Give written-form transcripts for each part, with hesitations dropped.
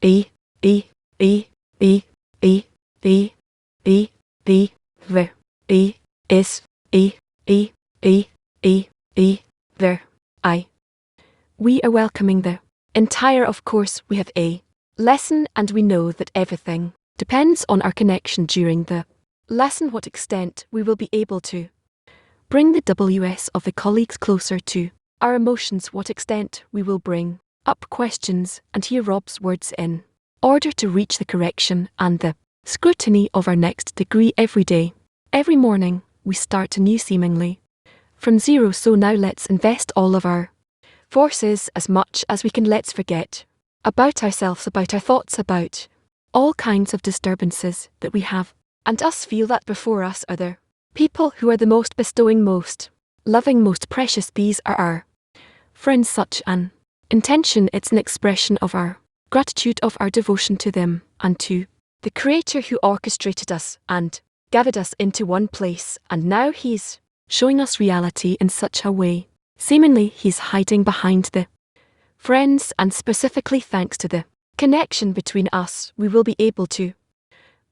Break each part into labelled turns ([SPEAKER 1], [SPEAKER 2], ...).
[SPEAKER 1] e, e, e, e, e, e, e, e, ver, e, is, e, e, e, e, e, ver, I. We are welcoming the entire. Of course, we have a lesson, and we know that everything depends on our connection during the lesson. What extent we will be able to bring the WS of the colleagues closer to our emotions. What extent we will bring up questions and hear Rob's words in order to reach the correction and the scrutiny of our next degree. Every day, every morning, we start anew seemingly from zero. So now let's invest all of our forces as much as we can. Let's forget about ourselves, about our thoughts, about all kinds of disturbances that we have, and us feel that before us are the people who are the most bestowing, most loving, most precious. These are our friends. Such an intention, it's an expression of our gratitude, of our devotion to them and to the Creator who orchestrated us and gathered us into one place. And now He's showing us reality in such a way. Seemingly He's hiding behind the friends, and specifically thanks to the connection between us, we will be able to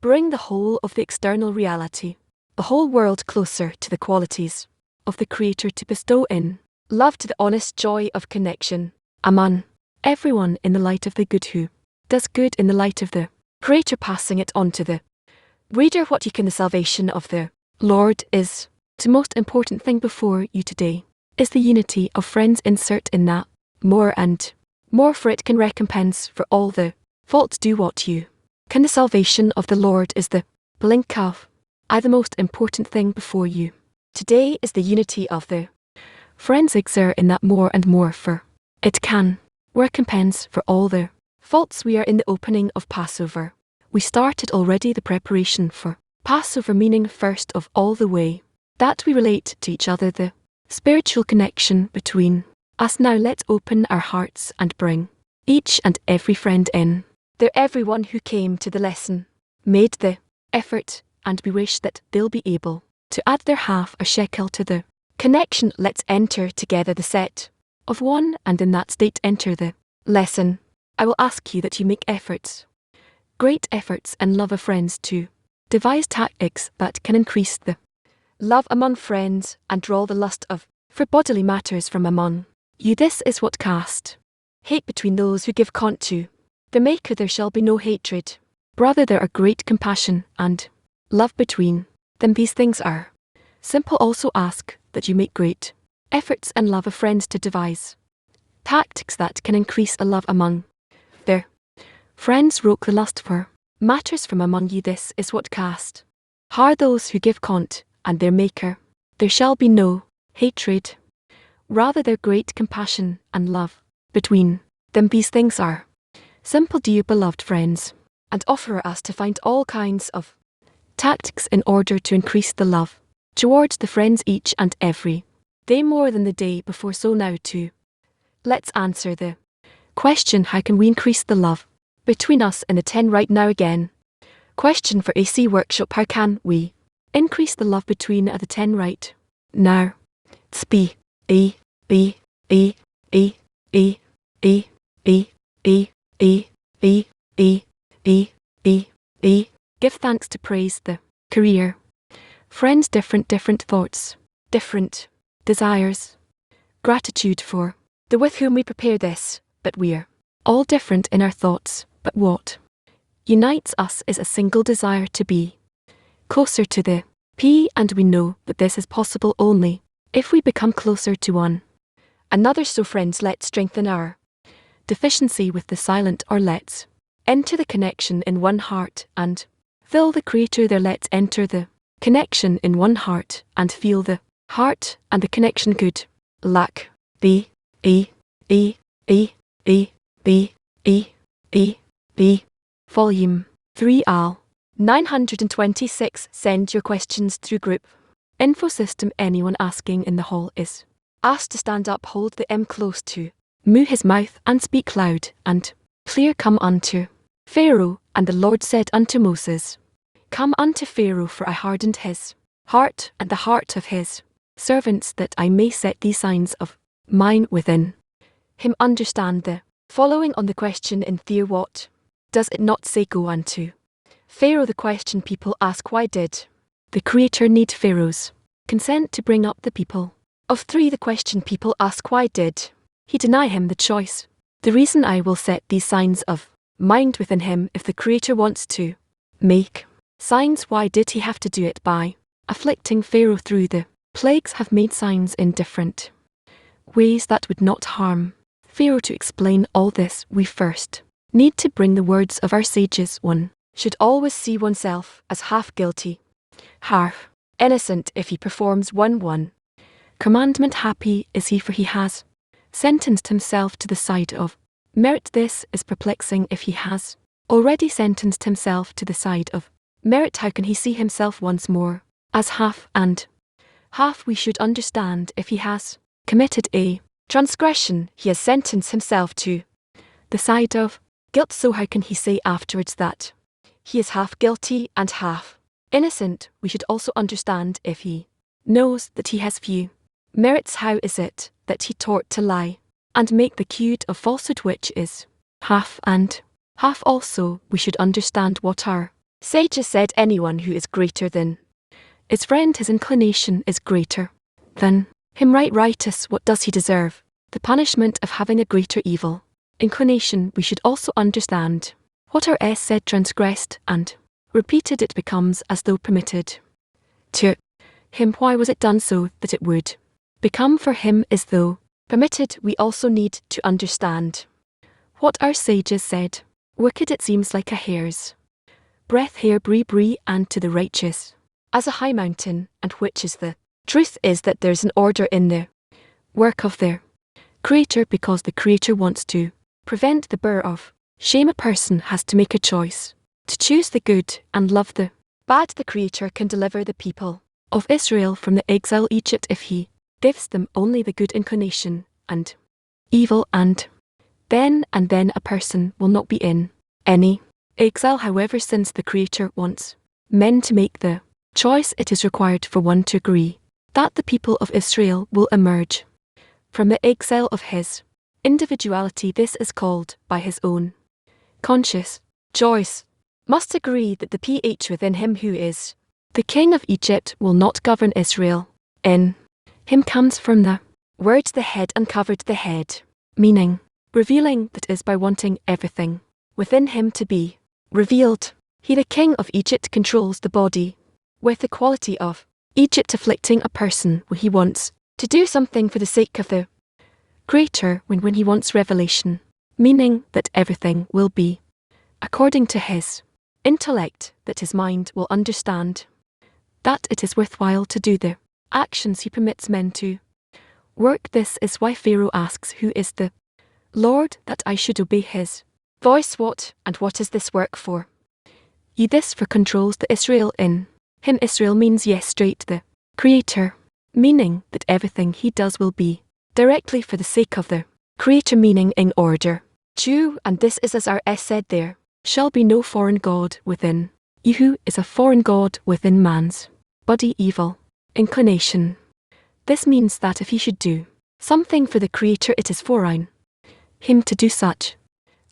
[SPEAKER 1] bring the whole of the external reality, the whole world, closer to the qualities of the Creator, to bestow in love, to the honest joy of connection among everyone, in the light of the good who does good, in the light of the Creator, passing it on to the reader. What you can, the salvation of the Lord is the most important thing before you today, is the unity of friends. Insert in that more and more, for it can recompense for all the faults. Do what you can, the salvation of the Lord is the blink of eye. The most important thing before you today is the unity of the friends. Exert in that more and more, for it can recompense for all the faults. We are in the opening of Passover. We started already the preparation for Passover, meaning first of all the way that we relate to each other, the spiritual connection between us. Now let's open our hearts and bring each and every friend in there. Everyone who came to the lesson made the effort, and we wish that they'll be able to add their half a shekel to the connection. Let's enter together the set of one, and in that state enter the lesson. I will ask you that you make efforts, great efforts, and love of friends, to devise tactics that can increase the love among friends and draw the lust of for bodily matters from among you. This is what cast hate between those who give cont to the Maker. There shall be no hatred. Rather, there are great compassion and love between them. These things are simple. Also ask that you make great efforts and love of friends to devise tactics that can increase a love among their friends. Roke the lust for matters from among you. This is what cast hard those who give cont and their Maker. There shall be no hatred. Rather, there great compassion and love between them. These things are simple, dear beloved friends, and offer us to find all kinds of tactics in order to increase the love towards the friends each and every day more than the day before. So now too, let's answer the question, how can we increase the love between us in the 10 right now? Again, question for AC workshop, how can we increase the love between the 10 right now? It's B, E, E, E, E, E, E, E, E, E, E, E, E, E, E. Give thanks to praise the career. Friends, different thoughts, different desires. Gratitude for the with whom we prepare this, but we're all different in our thoughts. But what unites us is a single desire to be closer to the P, and we know that this is possible only if we become closer to one another. So friends, let's strengthen our deficiency with the silent, or let's enter the connection in one heart and feel the Creator there. Let's enter the connection in one heart and feel the heart and the connection. Good. Lack. B, E, E, E, E, B, E, E, B. Volume 3 Al. 926. Send your questions through group info system. Anyone asking in the hall is asked to stand up, hold the M close to moo his mouth, and speak loud and clear. Come unto Pharaoh, and the Lord said unto Moses, Come unto Pharaoh, for I hardened his heart and the heart of his servants, that I may set these signs of mine within him. Understand the following on the question in Thea. What does it not say go unto Pharaoh? The question people ask, why did the Creator need Pharaoh's consent to bring up the people of 3? The question people ask, why did he deny him the choice? The reason I will set these signs of mind within him. If the Creator wants to make signs, why did he have to do it by afflicting Pharaoh through the plagues? Have made signs in different ways that would not harm Pharaoh. To explain all this, we first need to bring the words of our sages. One should always see oneself as half guilty, half innocent if he performs one commandment. Happy is he, for he has sentenced himself to the side of merit. This is perplexing. If he has already sentenced himself to the side of merit, how can he see himself once more as half and half? We should understand, if he has committed a transgression, he has sentenced himself to the side of guilt. So how can he say afterwards that he is half guilty and half innocent? We should also understand, if he knows that he has few merits, how is it that he taught to lie and make the accused of falsehood, which is half and half also? We should understand what our sages said. Anyone who is greater than his friend, his inclination is greater than him. Righteous, what does he deserve? The punishment of having a greater evil inclination. We should also understand what our S said, transgressed and repeated, it becomes as though permitted to him. Why was it done? So that it would become for him as though permitted. We also need to understand what our sages said. Wicked, it seems like a hair's breadth, hair, bree, and to the righteous as a high mountain. And which is the truth is that there's an order in the work of their Creator, because the Creator wants to prevent the burr of shame. A person has to make a choice to choose the good and love the bad. The Creator can deliver the people of Israel from the exile Egypt if he gives them only the good inclination and evil, and then a person will not be in any exile. However, since the Creator wants men to make the choice, it is required for one to agree that the people of Israel will emerge from the exile of his individuality. This is called by his own conscious choice. Must agree that the ph within him, who is the king of Egypt, will not govern Israel. In him comes from the word the head, uncovered the head, meaning revealing, that is by wanting everything within him to be revealed. He, the king of Egypt, controls the body with the quality of Egypt, afflicting a person when he wants to do something for the sake of the Creator, when he wants revelation, meaning that everything will be according to his intellect, that his mind will understand that it is worthwhile to do the actions he permits men to work. This is why Pharaoh asks, who is the Lord, that I should obey his voice? What is this work for? Ye, this for controls the Israel in him. Israel means yes, straight the Creator, meaning that everything he does will be directly for the sake of the Creator, meaning in order to, and this is as our S said, there shall be no foreign god within you. Who is a foreign god within man's body? Evil inclination. This means that if he should do something for the Creator, it is foreign him to do such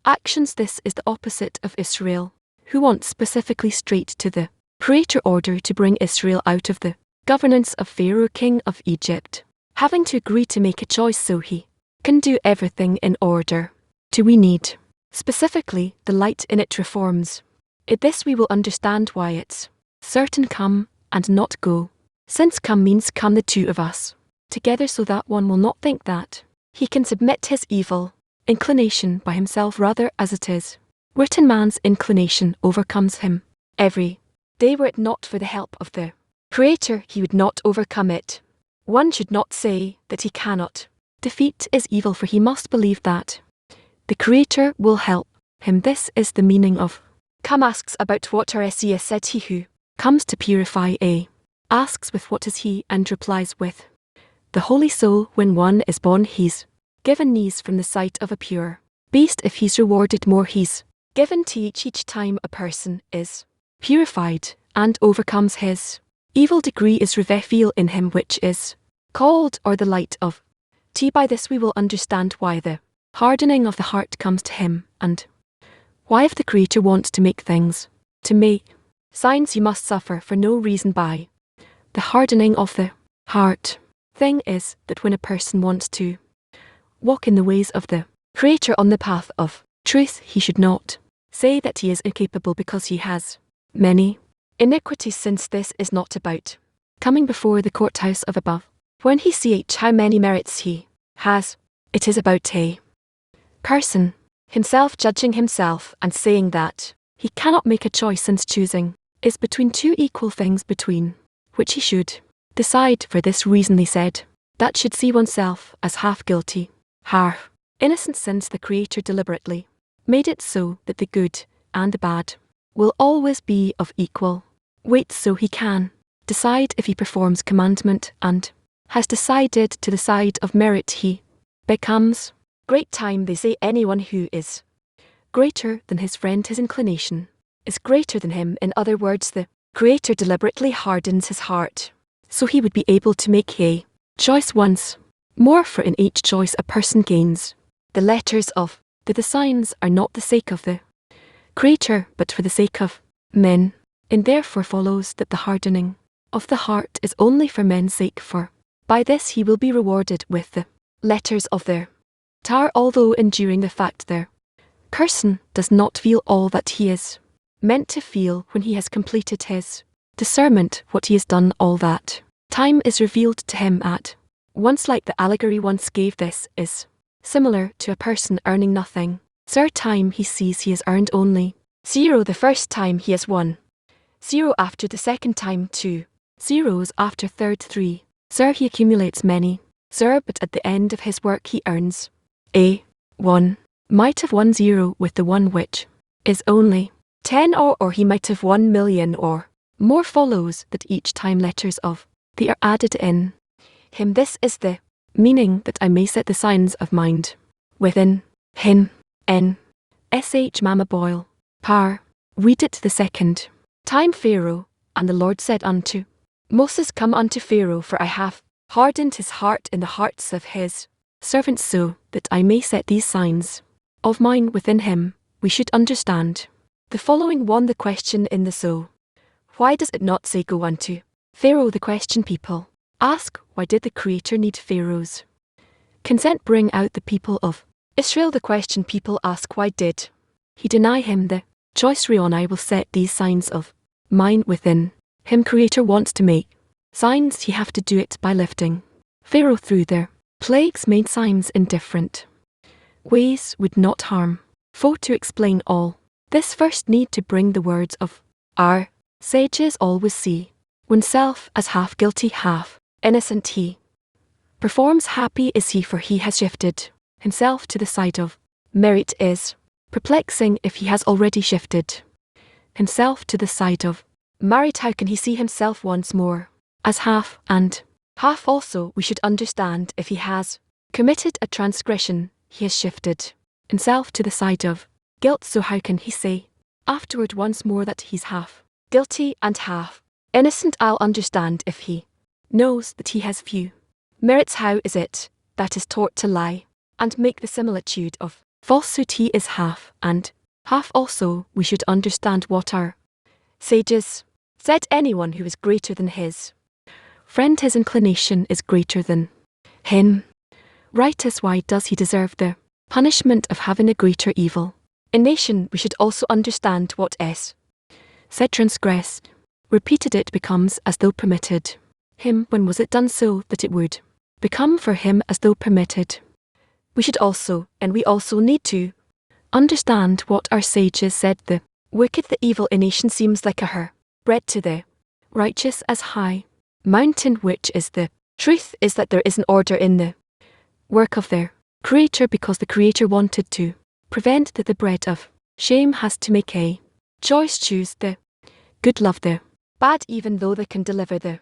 [SPEAKER 1] actions. This is the opposite of Israel, who wants specifically straight to the Creator order to bring Israel out of the governance of Pharaoh, king of Egypt, having to agree to make a choice so he can do everything in order to. We need specifically the light in it reforms. In this we will understand why it's certain come and not go, since come means come the two of us together, so that one will not think that he can submit his evil inclination by himself, rather as it is written, man's inclination overcomes him every day. Were it not for the help of the Creator, he would not overcome it. One should not say that he cannot defeat his evil, for he must believe that the Creator will help him. This is the meaning of come. Asks about what our essayist said, he who comes to purify a asks with what is he, and replies with the holy soul. When one is born, he's given knees from the sight of a pure beast. If he's rewarded more, he's given to each time a person is purified and overcomes his evil degree, is reveal in him, which is called, or the light of T. By this we will understand why the hardening of the heart comes to him, and Why, if the Creator wants to make things, to make signs, he must suffer for no reason by the hardening of the heart. Thing is that when a person wants to walk in the ways of the Creator on the path of truth, he should not say that he is incapable because he has many iniquities, since this is not about coming before the courthouse of above. When he sees how many merits he has, it is about a person himself judging himself and saying that he cannot make a choice, since choosing is between two equal things between which he should decide. For this reason they said that should see oneself as half guilty, half innocent, since the Creator deliberately made it so that the good and the bad will always be of equal weight, so he can decide if he performs commandment and has decided to the side of merit, he becomes great. Time they say anyone who is greater than his friend, his inclination is greater than him. In other words, the Creator deliberately hardens his heart so he would be able to make a choice once more, for in each choice a person gains the letters of the signs are not the sake of the Creator but for the sake of men. And therefore follows that the hardening of the heart is only for men's sake, for by this he will be rewarded with the letters of their tower, although enduring the fact their person does not feel all that he is meant to feel when he has completed his discernment. What he has done all that time is revealed to him at once, like the allegory once gave. This is similar to a person earning nothing. Time he sees he has earned only 0 the first time, he has 1 0 after the second time, 2 zeros after third, 3 he accumulates many but at the end of his work he earns a 1. Might have 1 0 with the one which is only 10, or he might have 1 million or more. Follows that each time letters of the are added in him. This is the meaning that I may set the signs of mind within him. Mama Boyle. Par. Read it the second time. Pharaoh, and the Lord said unto Moses, come unto Pharaoh, for I have hardened his heart in the hearts of his servants, so that I may set these signs of mine within him. We should understand the following one. The question in the so. Why does it not say go unto Pharaoh? The question people ask, why did the Creator need Pharaoh's consent bring out the people of Israel? The question people ask, why did he deny him the choice? Rion, I will set these signs of mine within him. Creator wants to make signs, he have to do it by lifting Pharaoh through their plagues. Made signs in different ways would not harm foe. To explain all this, first need to bring the words of our sages. Always see oneself as half guilty, half innocent. He performs, happy is he, for he has shifted himself to the side of merit. Is perplexing if he has already shifted himself to the side of merit. How can he see himself once more as half and half also? We should understand if he has committed a transgression, he has shifted himself to the side of guilt. So how can he say afterward once more that he's half guilty and half innocent? I'll understand if he knows that he has few merits. How is it that is taught to lie and make the similitude of falsehood? He is half and half also. We should understand what our sages said. Anyone who is greater than his friend, his inclination is greater than him. Righteous, why does he deserve the punishment of having a greater evil in nation? We should also understand what S said transgressed. Repeated it becomes as though permitted him. When was it done so that it would become for him as though permitted? We should also, and we also need to, understand what our sages said. The wicked, the evil in nation seems like a her bread to the righteous as high mountain, which is the truth is that there is an order in the work of their Creator, because the Creator wanted to prevent that the bread of shame has to make a choice, choose the good, love the bad. Even though they can deliver the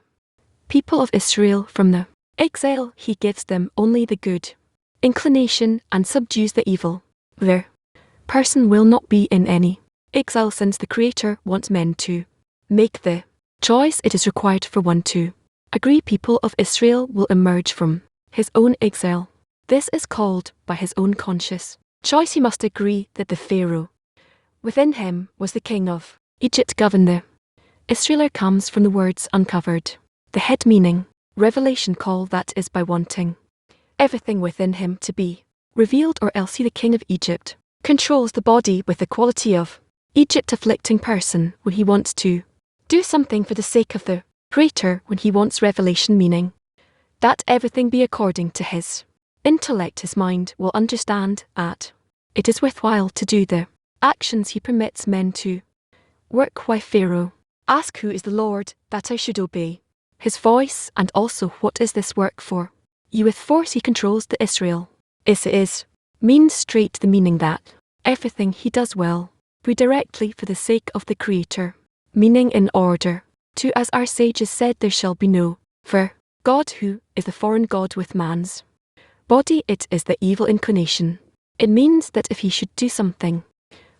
[SPEAKER 1] people of Israel from the exile, he gives them only the good inclination and subdues the evil. Their person will not be in any exile, since the Creator wants men to make the choice. It is required for one to agree. People of Israel will emerge from his own exile. This is called by his own conscious choice. He must agree that the Pharaoh Within him was the king of Egypt govern the Israel comes from the words uncovered. The head meaning, revelation call that is by wanting everything within him to be revealed, or else he the king of Egypt controls the body with the quality of Egypt afflicting person when he wants to do something for the sake of the Creator, when he wants revelation meaning that everything be according to his intellect. His mind will understand that it is worthwhile to do the actions he permits men to work. Why Pharaoh ask, who is the Lord that I should obey his voice, and also what is this work for you? With force he controls the Israel. Is means straight the meaning that everything he does well be directly for the sake of the Creator, meaning in order to, as our sages said, there shall be no for God who is the foreign God with man's body. It is the evil inclination. It means that if he should do something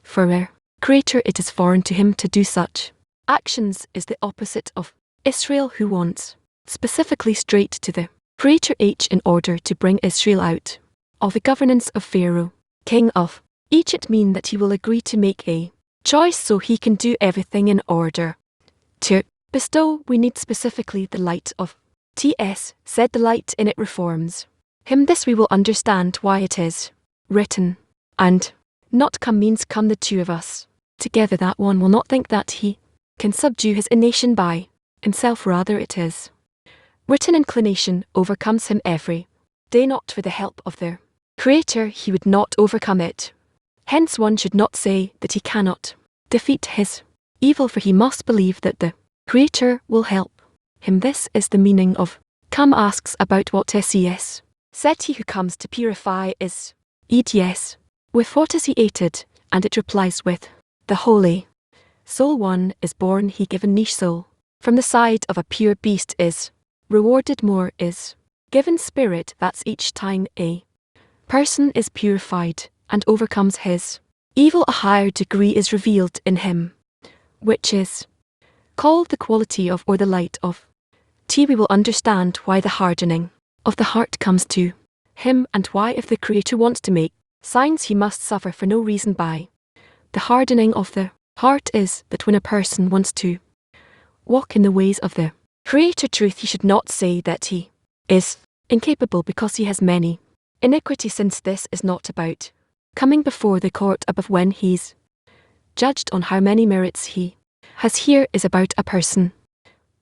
[SPEAKER 1] for a Creator, it is foreign to him to do such actions. Is the opposite of Israel, who wants specifically straight to the Creator in order to bring Israel out of the governance of Pharaoh, king of Egypt, mean that he will agree to make a choice so he can do everything in order to bestow. We need specifically the light of TS, said the light in it reforms him. This we will understand why it is written, and not come means come the two of us together, that one will not think that he can subdue his nation by himself, rather it is written inclination overcomes him every day, not for the help of the Creator he would not overcome it. Hence one should not say that he cannot defeat his evil, for he must believe that the Creator will help him. This is the meaning of come. Asks about what SES said, he who comes to purify is EDS. With what is he aided? And it replies with the holy soul. One is born, he given niche soul from the side of a pure beast is rewarded more, is given spirit. That's each time a person is purified and overcomes his evil, a higher degree is revealed in him, which is called the quality of, or the light of T. We will understand why the hardening of the heart comes to him, and why, if the Creator wants to make signs, he must suffer for no reason by the hardening of the heart. Is that when a person wants to walk in the ways of the Creator truth, he should not say that he is incapable because he has many iniquity, since this is not about coming before the court above when he's judged on how many merits he has. Here is about a person.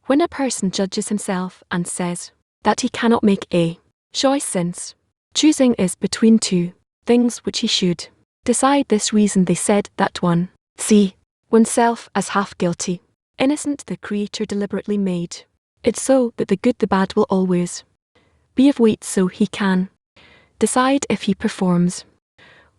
[SPEAKER 1] When a person judges himself and says that he cannot make a choice, since choosing is between two things which he should decide, this reason they said that one see oneself as half guilty, innocent. The Creator deliberately made it so that the good, the bad will always be of weight, so he can decide if he performs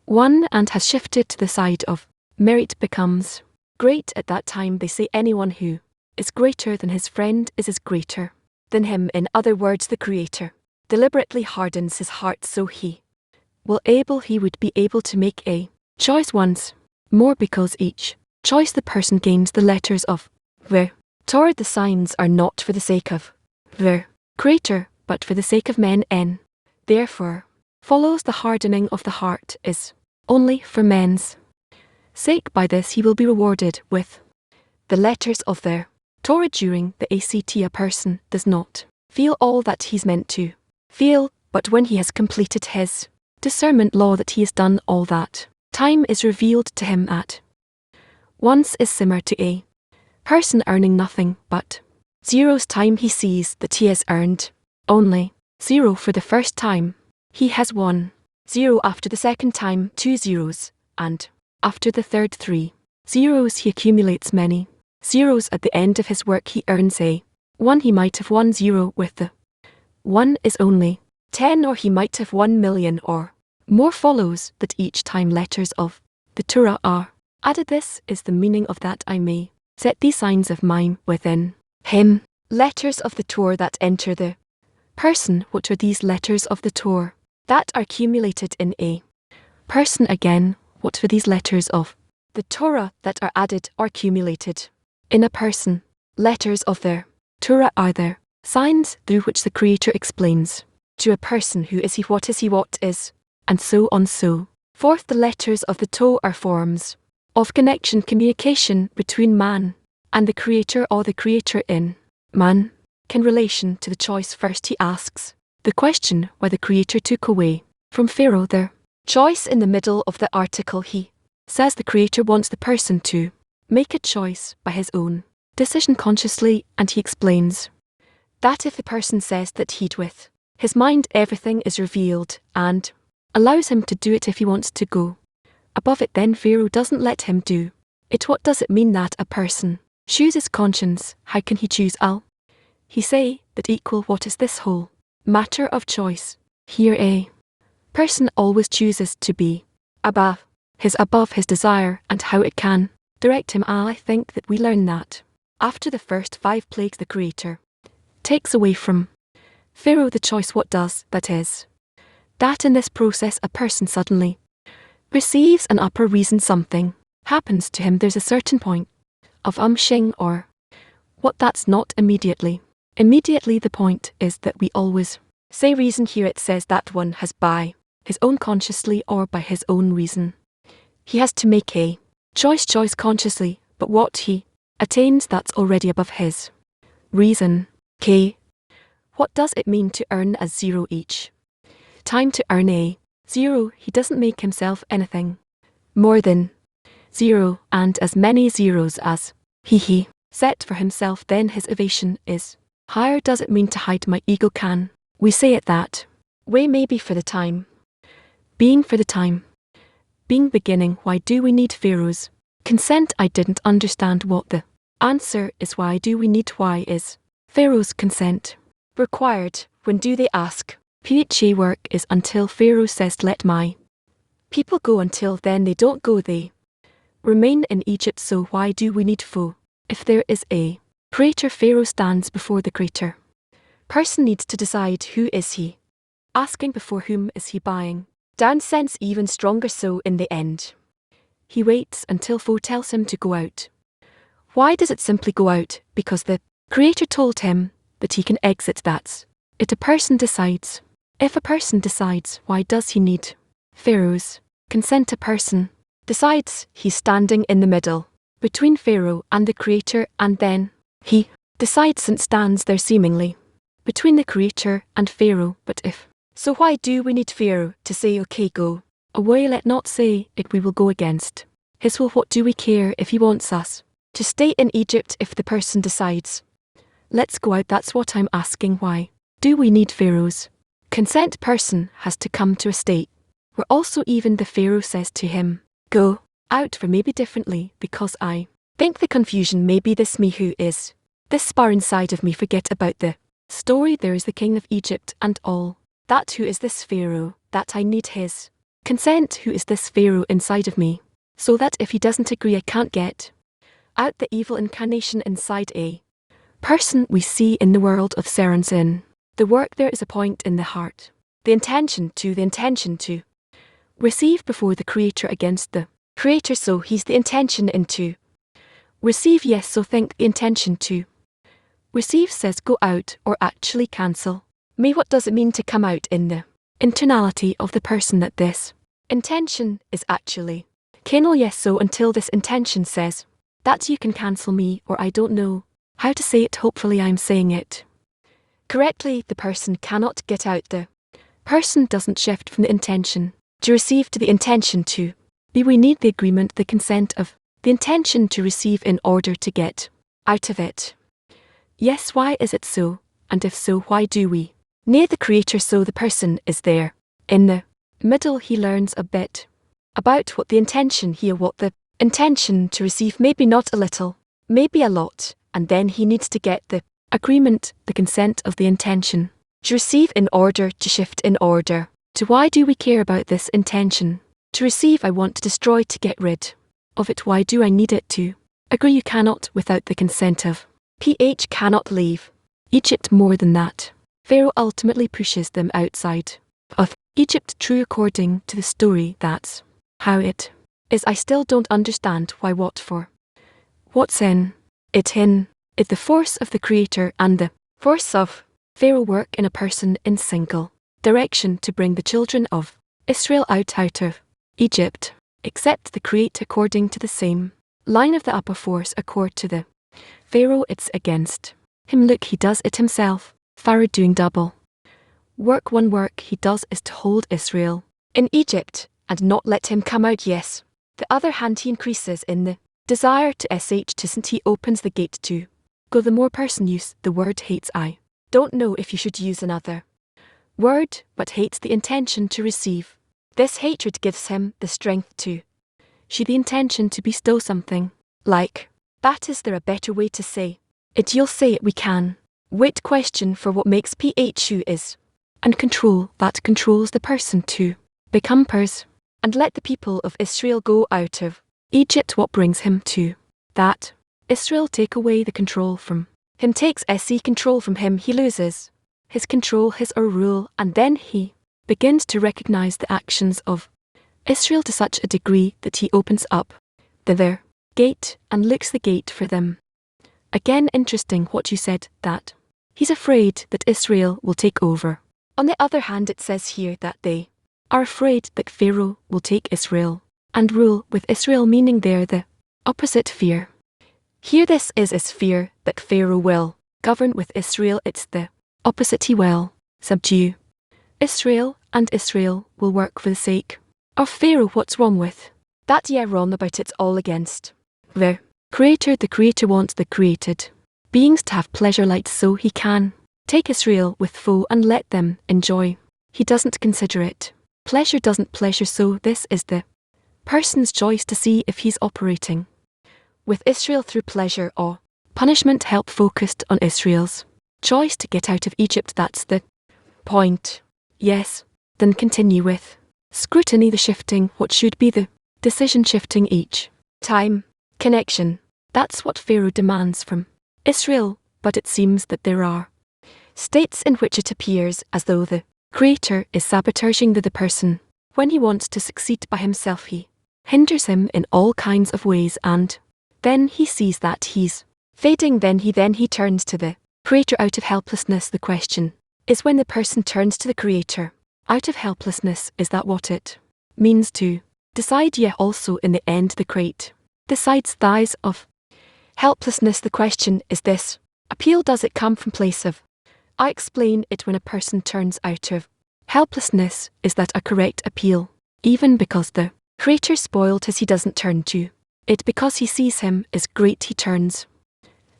[SPEAKER 1] one and has shifted to the side of merit becomes great. At that time they say anyone who is greater than his friend is greater than him. In other words, the Creator deliberately hardens his heart so he would be able to make a choice once more, because each choice the person gains the letters of the Torah. The signs are not for the sake of the Creator, but for the sake of men. Therefore follows the hardening of the heart is only for men's sake. By this he will be rewarded with the letters of the Torah. During the ACT a person does not feel all that he's meant to feel, but when he has completed his discernment law that he has done all that time is revealed to him at once, is similar to a person earning nothing but zero's time. He sees that he has earned only zero for the first time. He has 1 0 after the second time, 2 zeros, and after the third 3 zeros. He accumulates many zeros. At the end of his work he earns a 1. He might have 1 0 with the 1 is only 10, or he might have 1 million or more. Follows that each time letters of the Torah are added. This is the meaning of that I may set these signs of mine within him. Letters of the Torah that enter the person. What are these letters of the Torah that are accumulated in a person? Again, what are these letters of the Torah that are added or accumulated in a person? Letters of the Torah are the signs through which the Creator explains to a person who is he, what is, and so on. So forth the letters of the Torah are forms of connection communication between man and the Creator or the Creator in man. In relation to the choice first he asks the question why the Creator took away from Pharaoh the choice in the middle of the article. He says the Creator wants the person to make a choice by his own decision consciously, and he explains that if the person says that he'd with his mind everything is revealed and allows him to do it if he wants to go above it, then Pharaoh doesn't let him do it. What does it mean that a person chooses conscience? How can he choose? He say that equal what is this whole matter of choice. Here a person always chooses to be above his desire and how it can direct him. I think that we learn that after the first 5 plagues the Creator takes away from Pharaoh the choice. What does that is that in this process a person suddenly receives an upper reason. Something happens to him. There's a certain point of umshing or what that's not immediately. Immediately the point is that we always say reason. Here it says that one has by his own consciously or by his own reason. He has to make a choice consciously, but what he attains that's already above his reason. What does it mean to earn a 0 each time? To earn a 0, he doesn't make himself anything more than 0 and as many zeros as he set for himself, then his ovation is higher. Does it mean to hide my ego? Can we say it that way? Maybe for the time being beginning. Why do we need Pharaoh's consent? I didn't understand what the answer is. Why do we need? Why is Pharaoh's consent required? When do they ask? PHA work is until Pharaoh says let my people go. Until then they don't go, they remain in Egypt. So why do we need foe? If there is a Creator, Pharaoh stands before the Creator. Person needs to decide who is he asking, before whom is he buying down. Sense even stronger. So in the end he waits until foe tells him to go out. Why does it simply go out? Because the Creator told him that he can exit. That's it. A person decides. If a person decides, why does he need Pharaoh's consent? A person decides. He's standing in the middle between Pharaoh and the Creator, and then he decides and stands there seemingly between the Creator and Pharaoh. But if so, why do we need Pharaoh to say okay, go away? Let not say it, we will go against his will. What do we care if he wants us to stay in Egypt? If the person decides let's go out, that's what I'm asking. Why do we need Pharaoh's consent? Person has to come to a state where also even the Pharaoh says to him go out, for maybe differently, because I think the confusion may be this: me, who is this spar inside of me? Forget about the story, there is the king of Egypt and all that. Who is this Pharaoh that I need his consent? Who is this Pharaoh inside of me, so that if he doesn't agree I can't get out the evil incarnation inside a person? We see in the world of Serens in the work there is a point in the heart, the intention to receive before the Creator against the Creator. So he's the intention into receive. Yes, so think the intention to receive says go out or actually cancel me. What does it mean to come out? In the internality of the person that this intention is actually canal. Yes, so until this intention says that you can cancel me, or I don't know how to say it, hopefully I'm saying it correctly, the person cannot get out. The person doesn't shift from the intention to receive to the intention to be. We need the agreement, the consent of the intention to receive in order to get out of it. Yes, why is it so? And if so, why do we need the Creator? So the person is there in the middle. He learns a bit about what the intention here, what the intention to receive, maybe not a little, maybe a lot, and then he needs to get the agreement, the consent of the intention to receive in order to shift in order to. Why do we care about this intention to receive? I want to destroy, to get rid of it. Why do I need it to agree? You cannot without the consent of cannot leave Egypt. More than that, Pharaoh ultimately pushes them outside of Egypt. True, according to the story, that's how it is. I still don't understand why, what for, what's in it. In it the force of the Creator and the force of Pharaoh work in a person in single direction to bring the children of Israel out of Egypt. except the create according to the same line of the upper force accord to the Pharaoh it's against him. Look, he does it himself. Pharaoh doing double work. One work he does is to hold Israel in Egypt and not let him come out. Yes. The other hand he increases in the desire to sh to st. He opens the gate to go. The more person use the word hates. I don't know if you should use another word, but hates the intention to receive. This hatred gives him the strength to she the intention to bestow something like that. Is there a better way to say it? You'll say it. We can wait question for what makes phu is and control that controls the person to become pers and let the people of Israel go out of Egypt. What brings him to that? Israel take away the control from him, takes control from him. He loses his control, his or rule, and then he begins to recognize the actions of Israel to such a degree that he opens up their gate and looks the gate for them. Again, interesting what you said, that he's afraid that Israel will take over. On the other hand, it says here that they are afraid that Pharaoh will take Israel and rule with Israel, meaning they're the opposite fear. Here this is fear that Pharaoh will govern with Israel. It's the opposite. He will subdue Israel, and Israel will work for the sake of Pharaoh. What's wrong with that? Yeah, wrong about it's all against the Creator. The Creator wants the created beings to have pleasure light, so he can take Israel with foe and let them enjoy. He doesn't consider it pleasure, doesn't pleasure, so this is the person's choice to see if he's operating with Israel through pleasure or punishment. Help focused on Israel's choice to get out of Egypt. That's the point. Yes. Then continue with scrutiny, the shifting, what should be the decision shifting each time. Connection. That's what Pharaoh demands from Israel, but it seems that there are states in which it appears as though the Creator is sabotaging the person. When he wants to succeed by himself, he hinders him in all kinds of ways, and then he sees that he's fading. Then he turns to the Creator out of helplessness. The question is, when the person turns to the Creator out of helplessness, is that what it means to decide? Yeah, also in the end the Creator decides thighs of helplessness. The question is this appeal, does it come from place of I explain it when a person turns out of helplessness? Is that a correct appeal? Even because the Creator spoiled his, he doesn't turn to it because he sees him as great. He turns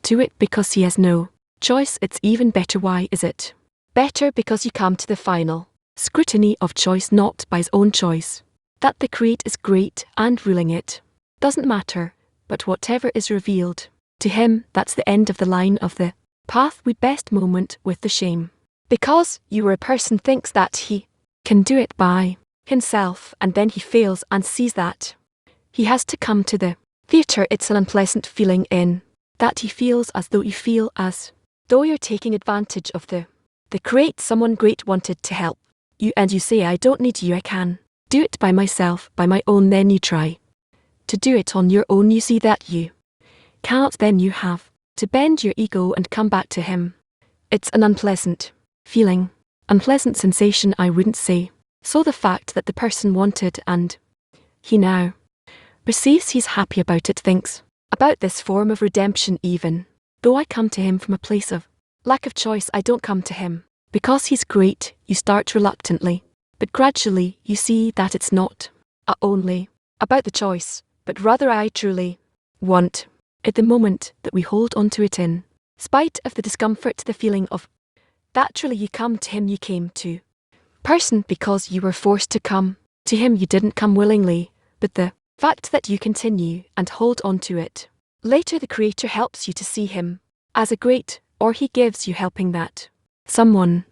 [SPEAKER 1] to it because he has no choice. It's even better. Why is it better? Because you come to the final scrutiny of choice, not by his own choice. That the Creator is great and ruling it doesn't matter, but whatever is revealed to him, that's the end of the line of the path. We'd best moment with the shame. Because you were a person thinks that he can do it by himself, and then he fails and sees that he has to come to the theatre. It's an unpleasant feeling in that he feels as though you feel as though you're taking advantage of the create. Someone great wanted to help you and you say, I don't need you, I can do it by myself, by my own. Then you try to do it on your own. You see that you cannot, then you have to bend your ego and come back to him. It's an unpleasant feeling, unpleasant sensation, I wouldn't say. So the fact that the person wanted and he now perceives he's happy about it, thinks about this form of redemption. Even though I come to him from a place of lack of choice, I don't come to him because he's great. You start reluctantly, but gradually you see that it's not only about the choice, but rather I truly want at the moment that we hold on to it in spite of the discomfort, the feeling of that truly you come to him. You came to person because you were forced to come to him. You didn't come willingly, but the fact that you continue and hold on to it. Later the Creator helps you to see him as a great, or he gives you helping that someone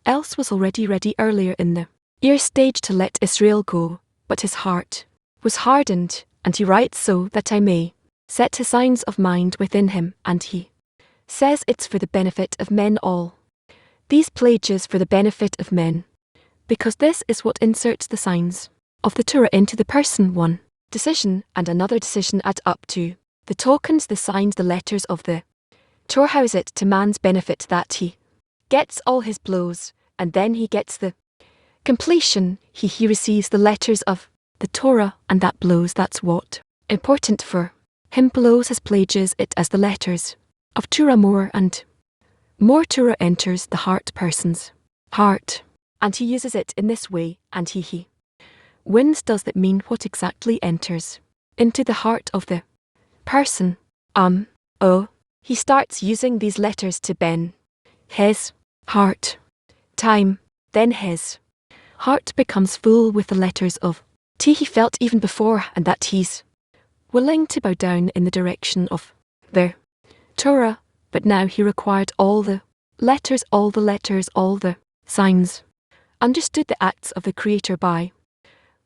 [SPEAKER 1] else was already ready earlier in the year stage to let Israel go, but his heart was hardened, and he writes so that I may set his signs of mind within him, and he says it's for the benefit of men all. These pledges for the benefit of men, because this is what inserts the signs of the Torah into the person. One decision and another decision add up to the tokens, the signs, the letters of the Torah. How is it to man's benefit that he gets all his blows, and then he gets the completion? He receives the letters of the Torah, and that blows, that's what. Important for him blows as plages it as the letters of Torah more and more. Torah enters the heart person's heart, and he uses it in this way, and he wins. Does that mean what exactly enters into the heart of the person? He starts using these letters to Ben his heart. Time, then his heart becomes full with the letters of T he felt even before, and that he's willing to bow down in the direction of the Torah, but now he required all the letters, all the signs, understood the acts of the Creator by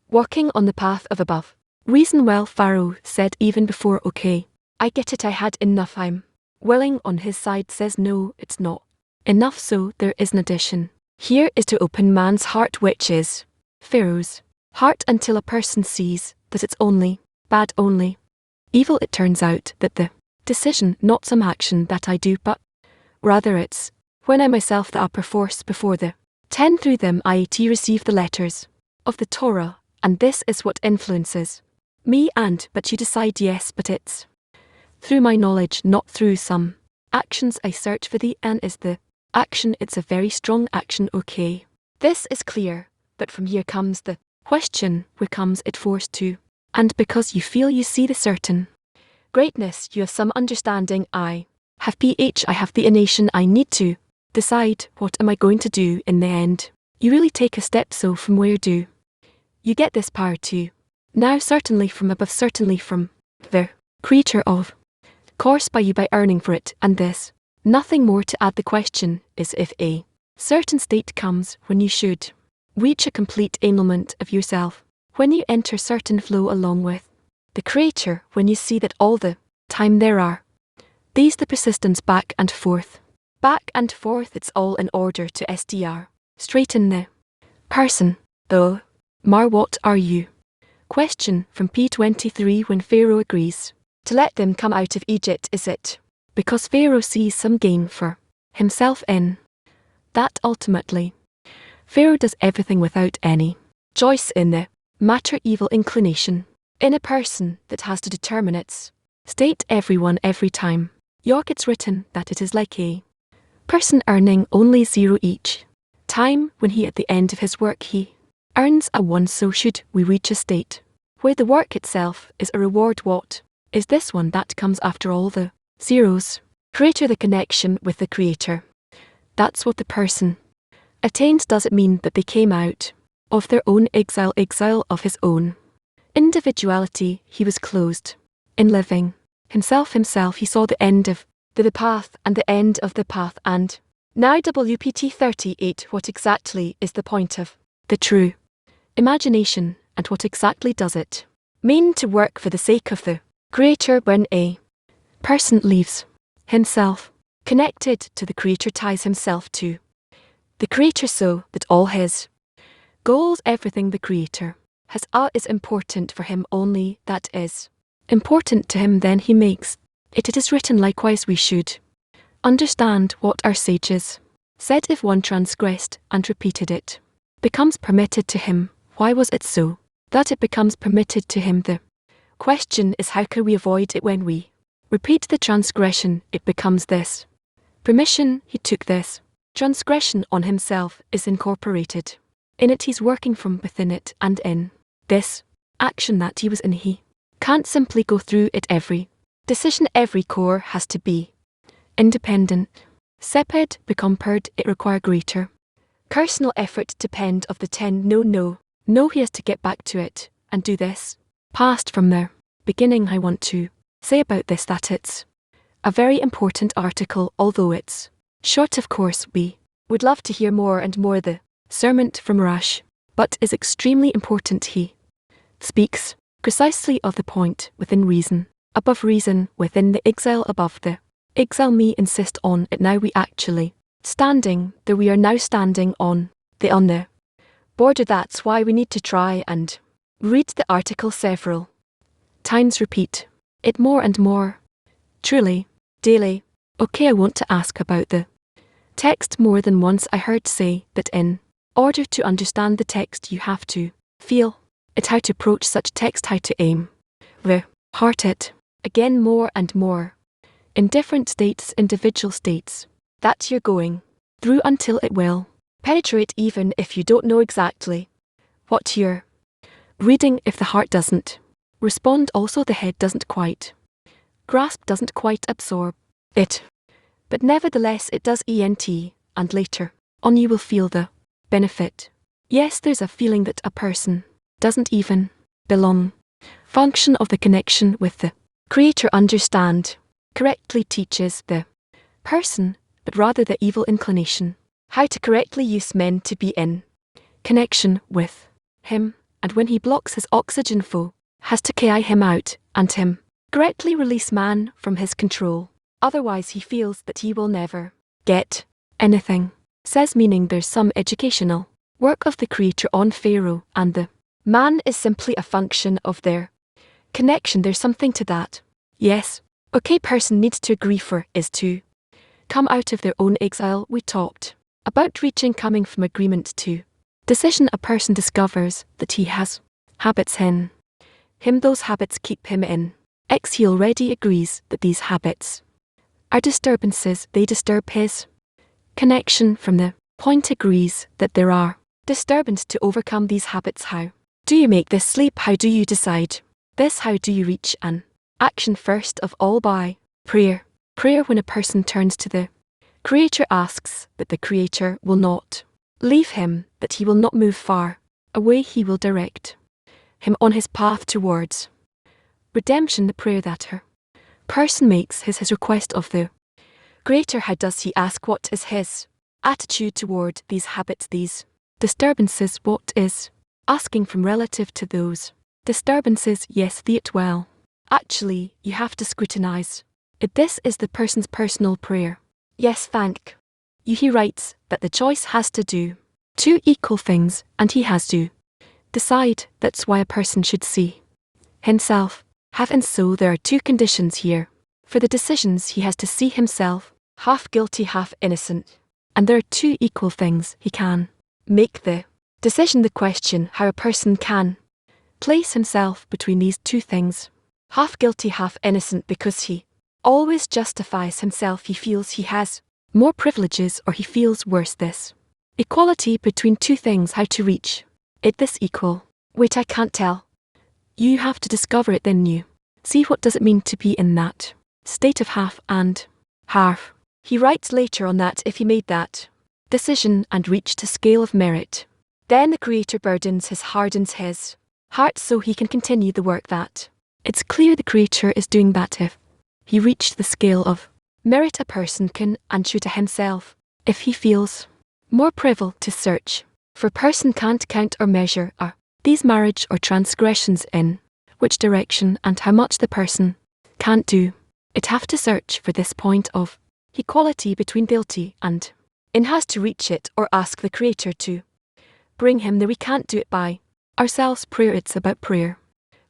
[SPEAKER 1] walking on the path of above. Reason well, Pharaoh said even before, okay, I get it, I had enough, I'm willing. On his side says no, it's not enough, so there is an addition. Here is to open man's heart, which is Pharaoh's heart, until a person sees that it's only bad, only evil. It turns out that the decision, not some action that I do, but rather it's when I myself, the upper force before the 10, through them I receive the letters of the Torah, and this is what influences me. And but you decide, yes, but it's through my knowledge, not through some actions. I search for the and is the action. It's a very strong action, okay. This is clear, but from here comes the question, where comes it forced to? And because you feel you see the certain greatness, you have some understanding. I have I have the nation. I need to decide, what am I going to do in the end? You really take a step, so from where do you get this power to? Now certainly from above, certainly from the Creator, of course by you, by earning for it, and this. Nothing more to add. The question is if a certain state comes when you should reach a complete annulment of yourself, when you enter certain flow along with the Creator, when you see that all the time there are these, the persistence back and forth, it's all in order to straighten the person. Though, Mar, what are you? Question from P23. When Pharaoh agrees to let them come out of Egypt, is it because Pharaoh sees some gain for himself in that? Ultimately, Pharaoh does everything without any choice in the matter. Evil inclination in a person that has to determine its state. Everyone, every time. York, it's written that it is like a person earning only 0 each time. When he at the end of his work he earns a 1, so should we reach a state where the work itself is a reward, what is this one that comes after all the zeros? Creator, the connection with the Creator. That's what the person attains. Does it mean that they came out of their own exile of his own individuality? He was closed in living himself. He saw the end of the path and the end of the path. And now WPT 38, what exactly is the point of the true imagination, and what exactly does it mean to work for the sake of the Creator? When a person leaves himself connected to the Creator, ties himself to the Creator, so that all his goals, everything the Creator has is important for him, only that is important to him, then he makes it. It is written likewise, we should understand what our sages said. If one transgressed and repeated it, becomes permitted to him. Why was it so that it becomes permitted to him? The question is, how can we avoid it when we repeat the transgression? It becomes this permission. He took this transgression on himself, is incorporated in it. He's working from within it, and in this action that he was in, he can't simply go through it. Every decision, every core has to be independent, separate, become paired. It require greater personal effort, depend of the 10. No, he has to get back to it and do this past from the beginning. I want to say about this that it's a very important article, although it's short. Of course, we would love to hear more and more. The sermon from Rash, but is extremely important. He speaks precisely of the point within reason, above reason, within the exile, above the exile. Me insist on it now. We actually standing there. We are now standing on the border. That's why we need to try and read the article several times, repeat it more and more, truly, daily. Okay, I want to ask about the text. More than once I heard say that in order to understand the text you have to feel It's how to approach such text, how to aim the heart it again more and more. In different states, individual states, that you're going through until it will penetrate even if you don't know exactly what you're reading. If the heart doesn't respond, also the head doesn't quite grasp, doesn't quite absorb it. But nevertheless it does ENT, and later on you will feel the benefit. Yes, there's a feeling that a person doesn't even belong. Function of the connection with the Creator, understand, correctly teaches the person, but rather the evil inclination, how to correctly use men to be in connection with him, and when he blocks his oxygen flow, has to ki him out, and him correctly release man from his control. Otherwise he feels that he will never get anything. Says, meaning there's some educational work of the Creator on Pharaoh, and the man is simply a function of their connection. There's something to that. Yes, okay, person needs to agree for is to come out of their own exile. We talked about reaching, coming from agreement to decision. A person discovers that he has habits in him. Those habits keep him in X. He already agrees that these habits are disturbances. They disturb his connection. From the point agrees that there are disturbances to overcome these habits. How do you make this sleep? How do you decide this? How do you reach an action? First of all, by prayer. Prayer, when a person turns to the Creator, asks that the Creator will not leave him, that he will not move far away. He will direct him on his path towards redemption. The prayer that her person makes his request of the Creator. How does he ask? What is his attitude toward these habits, these disturbances? What is asking from relative to those disturbances? Yes, the it well. Actually, you have to scrutinize it. This is the person's personal prayer. Yes, thank you. He writes that the choice has to do two equal things, and he has to decide. That's why a person should see himself have, and so there are two conditions here. For the decisions he has to see himself half guilty, half innocent. And there are two equal things. He can make the decision. The question how a person can place himself between these two things, half guilty, half innocent, because he always justifies himself. He feels he has more privileges, or he feels worse. This equality between two things, how to reach it, this equal. Wait, I can't tell. You have to discover it, then you see what does it mean to be in that state of half and half. He writes later on that if he made that decision and reached a scale of merit, then the Creator hardens his heart so he can continue the work. That it's clear the Creator is doing that. If he reached the scale of merit, a person can answer to himself if he feels more privileged to search. For person can't count or measure are these marriage or transgressions in which direction, and how much the person can't do. It have to search for this point of equality between guilty and in, has to reach it or ask the Creator to bring him there. We can't do it by ourselves. Prayer, it's about prayer.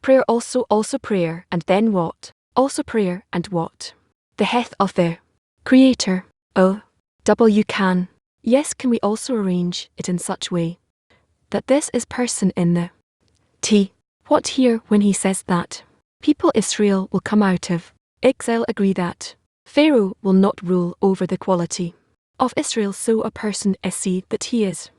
[SPEAKER 1] Prayer also prayer, and then what? Also prayer, and what? The health of the Creator. Oh, W can. Yes, can we also arrange it in such way that this is person in the T? What here when he says that people Israel will come out of exile? Agree that Pharaoh will not rule over the quality of Israel, so a person see that he is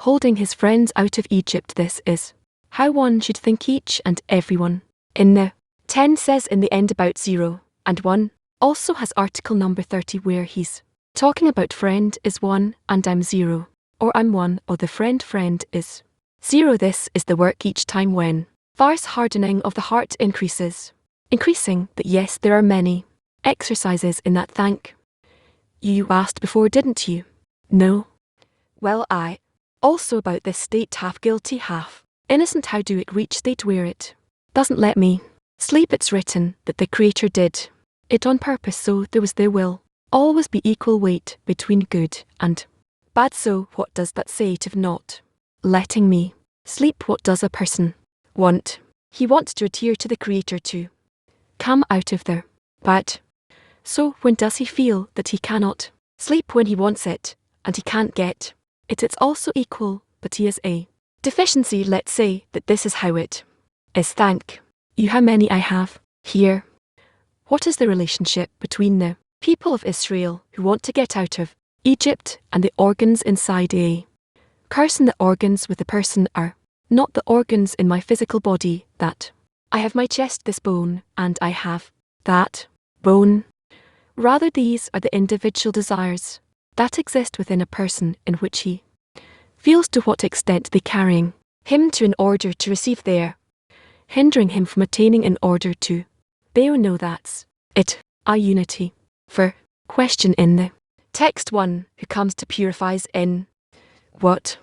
[SPEAKER 1] holding his friends out of Egypt. This is how one should think. Each and everyone in the 10 says in the end about 0 and 1, also has article number 30 where he's talking about friend is 1 and I'm 0, or I'm 1, or the friend is 0. This is the work each time when Var's hardening of the heart increases. Increasing that, yes, there are many exercises in that. Thank you asked before, didn't you? No. Well, I also about this state, half guilty, half innocent. How do it reach state where it doesn't let me sleep? It's written that the Creator did it on purpose, so there will always be equal weight between good and bad. So what does that say to not letting me sleep? What does a person want? He wants to adhere to the Creator to come out of there. But so when does he feel that he cannot sleep? When he wants it and he can't get it. It's also equal, but he is a Deficiency, let's say that this is how it is. Thank you how many I have here. What is the relationship between the people of Israel who want to get out of Egypt and the organs inside a person? The organs with the person are not the organs in my physical body, that I have my chest, this bone, and I have that bone. Rather, these are the individual desires that exist within a person, in which he feels to what extent they carrying him to in order to receive there, hindering him from attaining in order to bear. No, that's it. A unity. For question in the text, one who comes to purifies in what?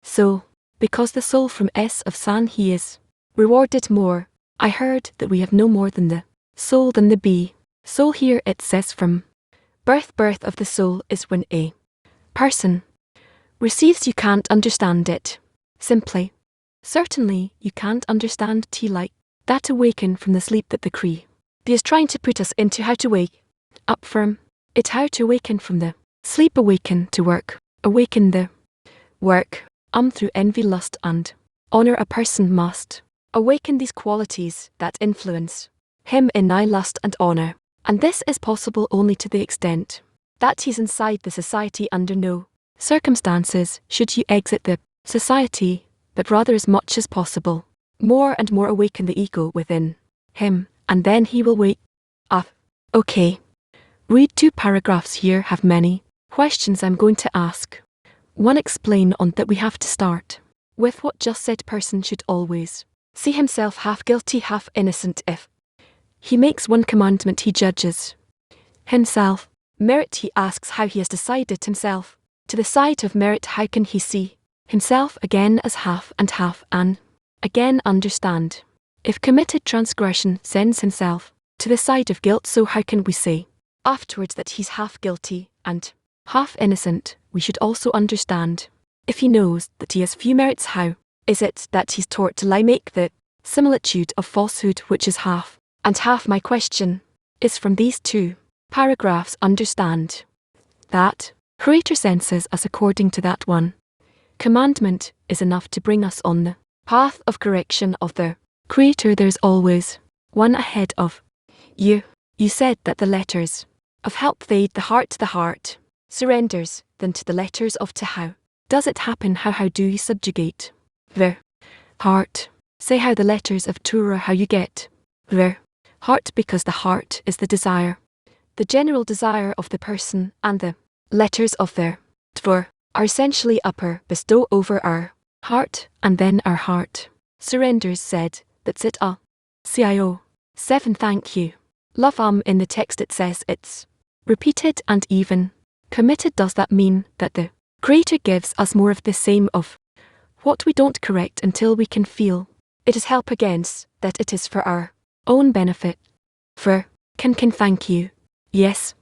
[SPEAKER 1] Soul. Because the soul from S of San he is rewarded more. I heard that we have no more than the soul than the B. Soul here it says from birth. Birth of the soul is when a person receives. You can't understand it. Simply. Certainly you can't understand T like that. Awaken from the sleep that the Cree is trying to put us into. How to wake up from it. How to awaken from the sleep. Awaken to work. Awaken the work. Through envy, lust and honor a person must awaken these qualities that influence him in I lust and honor. And this is possible only to the extent that he's inside the society. Under no circumstances should you exit the society, but rather as much as possible, more and more awaken the ego within him, and then he will wake up. Okay. Read 2 paragraphs here. Have many questions I'm going to ask. 1. Explain on that we have to start with what just said. Person should always see himself half guilty, half innocent. If he makes one commandment, he judges himself. Merit, he asks how he has decided himself to the side of merit. How can he see himself again as half and half, and again understand if committed transgression sends himself to the side of guilt? So how can we say afterwards that he's half guilty and half innocent? We should also understand if he knows that he has few merits, how is it that he's taught to lie, make the similitude of falsehood, which is half and half? My question is from these 2 paragraphs. Understand that Creator senses us according to that one commandment is enough to bring us on the path of correction of the Creator. There's always one ahead of you. You said that the letters of help fade, the heart surrenders then to the letters of to. How does it happen? How do you subjugate the heart? Say how the letters of Torah, how you get the heart, because the heart is the desire, the general desire of the person, and the letters of their Tvor are essentially upper bestow over our heart, and then our heart surrenders. Said that's it. CIO 7. Thank you. Love. In the text it says it's repeated and even committed. Does that mean that the Creator gives us more of the same of what we don't correct until we can feel it is help against that it is for our own benefit? For can thank you. Yes.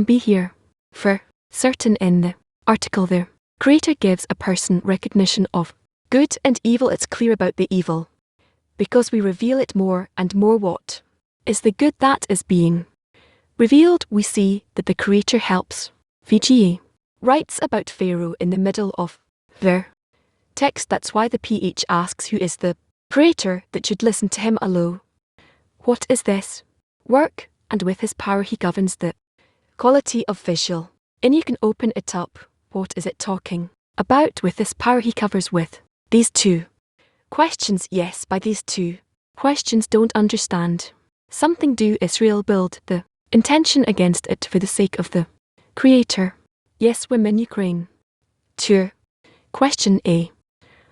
[SPEAKER 1] Be here. For certain in the article the Creator gives a person recognition of good and evil. It's clear about the evil because we reveal it more and more. What is the good that is being revealed? We see that the Creator helps. VGA writes about Pharaoh in the middle of their text. That's why the PH asks who is the Creator that should listen to him alone. What is this work? And with his power he governs the quality of visual. And you can open it up. What is it talking about? With this power he covers with these 2 questions. Yes, by these 2 questions. Don't understand something. Do Israel build the intention against it for the sake of the Creator? Yes, women Ukraine. 2. Question A.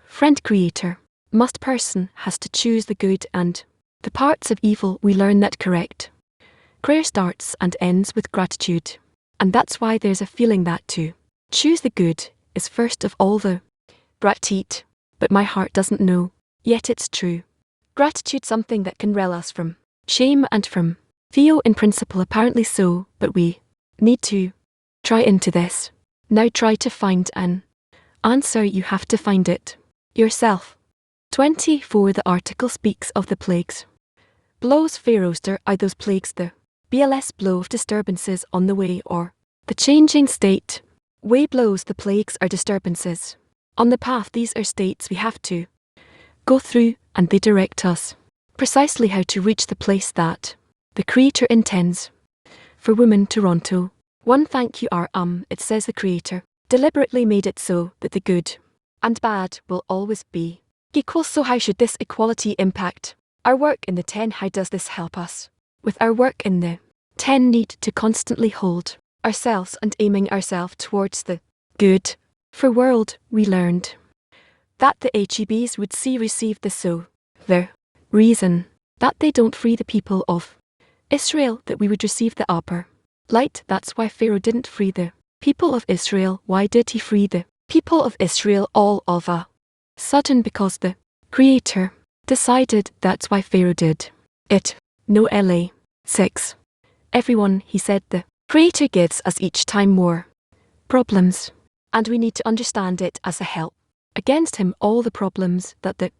[SPEAKER 1] Friend Creator. Must person has to choose the good and the parts of evil. We learn that correct prayer starts and ends with gratitude. And that's why there's a feeling that to choose the good is first of all the gratitude. But my heart doesn't know, yet it's true. Gratitude something that can rel us from shame and from Theo in principle apparently so, but we need to try into this. Now try to find an answer. You have to find it yourself. 24. The article speaks of the plagues. Blows Pharaoh's are those plagues the BLS blow of disturbances on the way, or the changing state? Way blows. The plagues are disturbances on the path. These are states we have to go through and they direct us precisely how to reach the place that the Creator intends. For Women Toronto, one thank you it says the Creator deliberately made it so that the good and bad will always be equal. So how should this equality impact our work in the 10? How does this help us with our work in the 10? Need to constantly hold ourselves and aiming ourselves towards the good. For world, we learned that the HEBs would receive the the reason that they don't free the people of Israel, that we would receive the upper light. That's why Pharaoh didn't free the people of Israel. Why did he free the people of Israel all of a sudden? Because the Creator decided. That's why Pharaoh did it. No LA 6. Everyone, he said, the Creator gives us each time more problems, and we need to understand it as a help against him. All the problems that the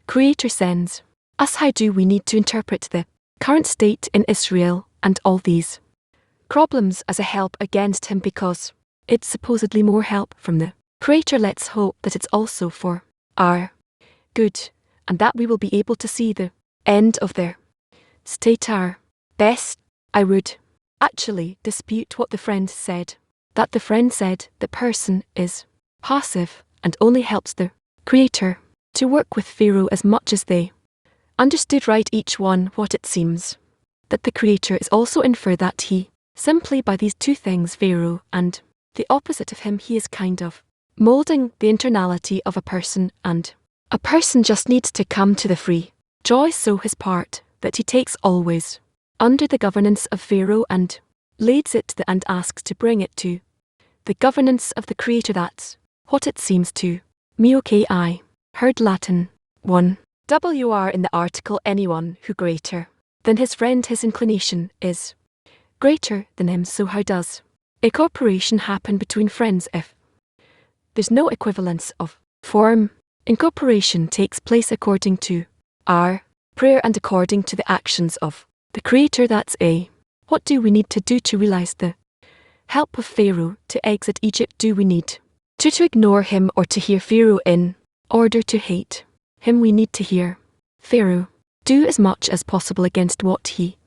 [SPEAKER 1] Creator sends us, how do we need to interpret the current state in Israel and all these problems as a help against him? Because it's supposedly more help from the Creator. Let's hope that it's also for our good, and that we will be able to see the end of their state our best. I would actually dispute what the friend said, that the friend said the person is passive and only helps the Creator to work with Pharaoh as much as they understood right each one. What it seems that the Creator is also infer that he simply by these two things, Pharaoh and the opposite of him, he is kind of molding the internality of a person, and a person just needs to come to the free joy. So his part that he takes always under the governance of Pharaoh and leads it and asks to bring it to the governance of the Creator. That's what it seems to me. Okay, I heard Latin 1 WR in the article. Anyone who greater than his friend, his inclination is greater than him. So how does a cooperation happen between friends if there's no equivalence of form? Incorporation takes place according to our prayer and according to the actions of the Creator. That's a. What do we need to do to realize the help of Pharaoh to exit Egypt? Do we need to ignore him or to hear Pharaoh in order to hate him? We need to hear Pharaoh. Do as much as possible against what he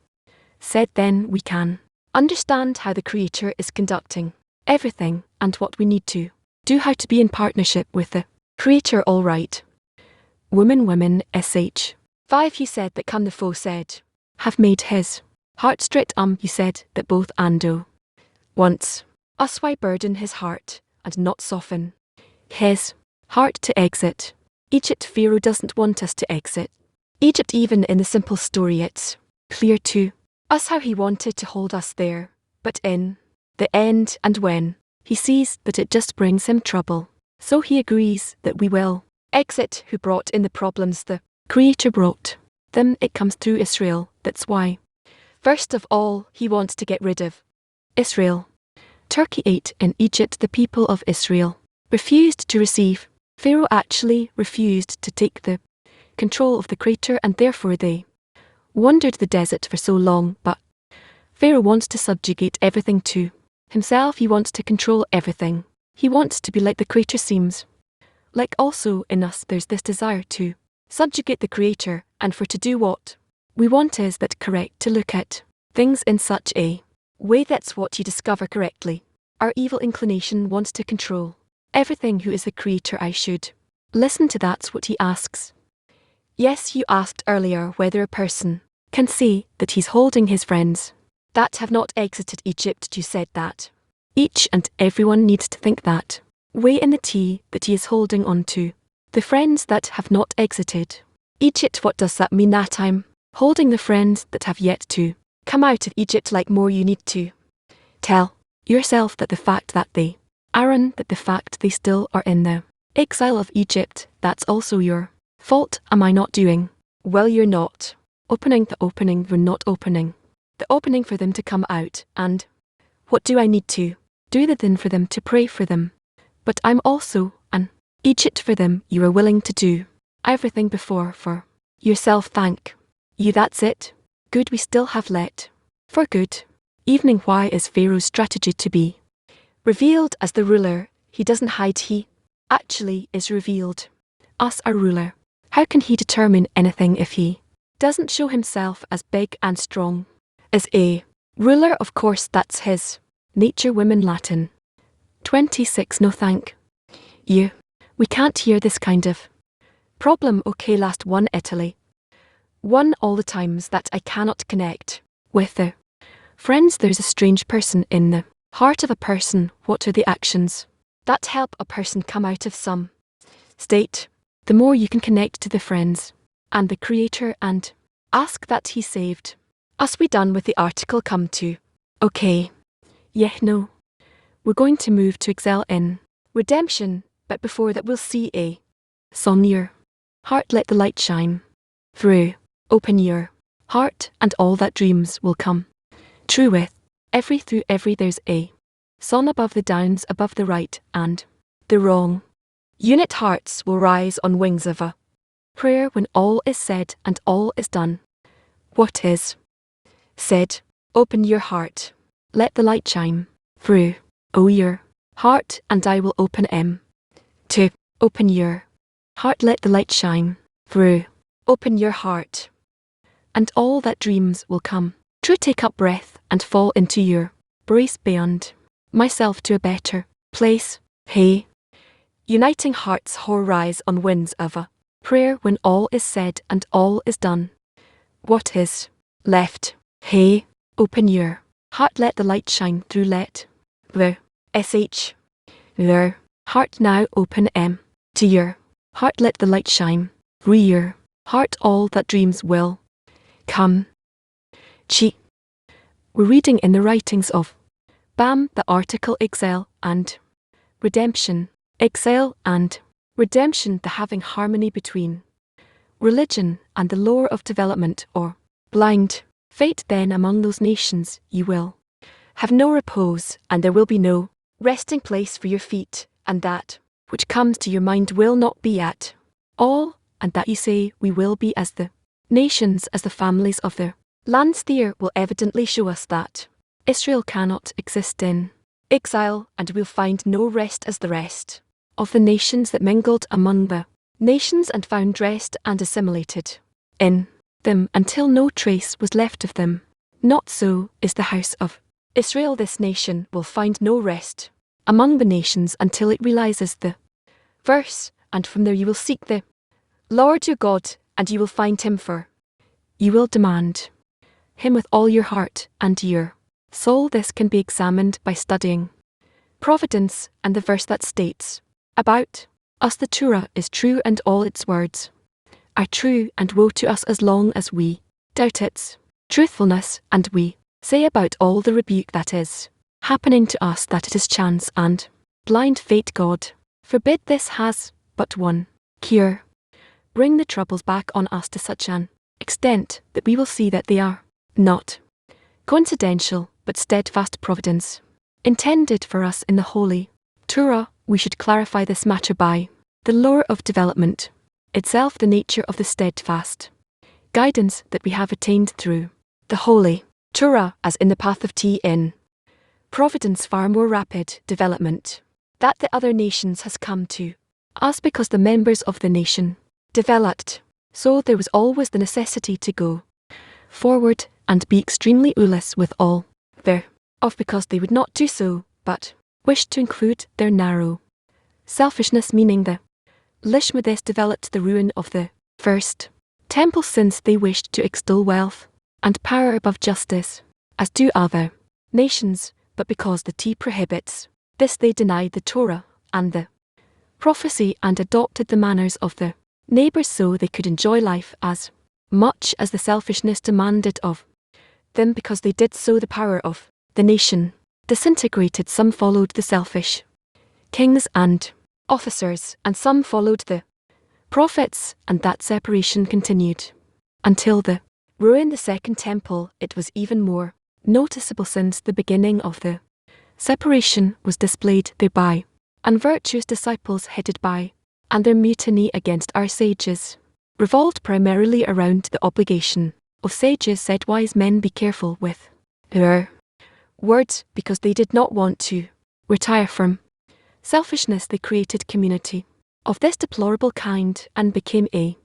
[SPEAKER 1] said, then we can understand how the Creator is conducting everything and what we need to do, how to be in partnership with the Creator. All right. Women sh. 5. He said that come the foe said have made his heart straight. You said that both Ando wants us. Why burden his heart and not soften his heart to exit Egypt? Pharaoh doesn't want us to exit Egypt. Even in the simple story, it's clear to us how he wanted to hold us there, but in the end, and when he sees that it just brings him trouble, so he agrees that we will exit. Who brought in the problems? The Creator brought them. It comes through Israel. That's why first of all he wants to get rid of Israel. Turkey 8. In Egypt the people of Israel refused to receive Pharaoh, actually refused to take the control of the Creator, and therefore they wandered the desert for so long. But Pharaoh wants to subjugate everything to himself. He wants to control everything. He wants to be like the Creator. Seems like also in us there's this desire to subjugate the Creator, and for to do what we want. Is that correct? To look at things in such a way. That's what you discover correctly. Our evil inclination wants to control everything. Who is the Creator? I should listen to. That's what he asks. Yes, you asked earlier whether a person can say that he's holding his friends that have not exited Egypt. You said that each and everyone needs to think that way in the T, that he is holding on to the friends that have not exited Egypt. What does that mean? That I'm holding the friends that have yet to come out of Egypt. Like more, you need to tell yourself that the fact that they that the fact they still are in the exile of Egypt, that's also your fault. Am I not doing well? You're not opening the opening. We're not opening the opening for them to come out. And what do I need to do then? For them to pray for them. But I'm also an Egypt for them. You are willing to do everything before for yourself. Thank you. That's it. Good. We still have let for good evening. Why is Pharaoh's strategy to be revealed as the ruler? He doesn't hide. He actually is revealed us, our ruler. How can he determine anything if he doesn't show himself as big and strong? As a ruler, of course, that's his nature. Women Latin 26. No thank you. We can't hear this kind of problem. Okay, last one. Italy. One. All the times that I cannot connect with the friends. There's a strange person in the heart of a person. What are the actions that help a person come out of some state? The more you can connect to the friends and the Creator and ask that He saved us. We done with the article. Come to. Okay. Yeah, no. We're going to move to excel in redemption, but before that we'll see a son your heart. Let the light shine through. Open your heart and all that dreams will come true with every through every. There's a sun above the downs, above the right and the wrong. Unit hearts will rise on wings of a prayer when all is said and all is done. What is said? Open your heart. Let the light shine through. Oh, your heart, and I will open to open your heart. Let the light shine through. Open your heart, and all that dreams will come true. Take up breath and fall into your brace beyond myself to a better place. Hey. Uniting hearts whore rise on winds of a prayer when all is said and all is done. What is left? Hey, open your heart, let the light shine through. Let the their heart now open to your heart. Let the light shine through your heart. All that dreams will come. We're reading in the writings of Bam, the article excel and redemption. Excel and redemption, the having harmony between religion and the law of development or blind fate. Then among those nations you will have no repose, and there will be no resting place for your feet, and that which comes to your mind will not be at all, and that you say we will be as the nations, as the families of their lands. There will evidently show us that Israel cannot exist in exile, and will find no rest as the rest of the nations that mingled among the nations and found rest and assimilated in them until no trace was left of them. Not so is the house of Israel. This nation will find no rest among the nations until it realizes the verse, and from there you will seek the Lord your God, and you will find Him, for you will demand Him with all your heart and your soul. This can be examined by studying Providence and the verse that states about us the Torah is true and all its words are true, and woe to us as long as we doubt its truthfulness, and we say about all the rebuke that is happening to us that it is chance and blind fate. God forbid. This has but one cure. Bring the troubles back on us to such an extent that we will see that they are not coincidental but steadfast providence intended for us in the Holy Torah. We should clarify this matter by the law of development itself, the nature of the steadfast guidance that we have attained through the Holy Torah, as in the path of in Providence, far more rapid development that the other nations has come to us because the members of the nation developed. So there was always the necessity to go forward and be extremely useless with all their of, because they would not do so, but wished to include their narrow selfishness, meaning the Lishma. This developed the ruin of the first temple, since they wished to extol wealth and power above justice, as do other nations, but because the T prohibits this, they denied the Torah and the prophecy and adopted the manners of the neighbors, so they could enjoy life as much as the selfishness demanded of them. Because they did so, the power of the nation disintegrated. Some followed the selfish kings and officers, and some followed the prophets, and that separation continued until the ruin the Second Temple. It was even more noticeable, since the beginning of the separation was displayed thereby, and virtuous disciples headed by, and their mutiny against our sages revolved primarily around the obligation of sages. Said wise men, be careful with their words, because they did not want to retire from selfishness. They created community of this deplorable kind and became a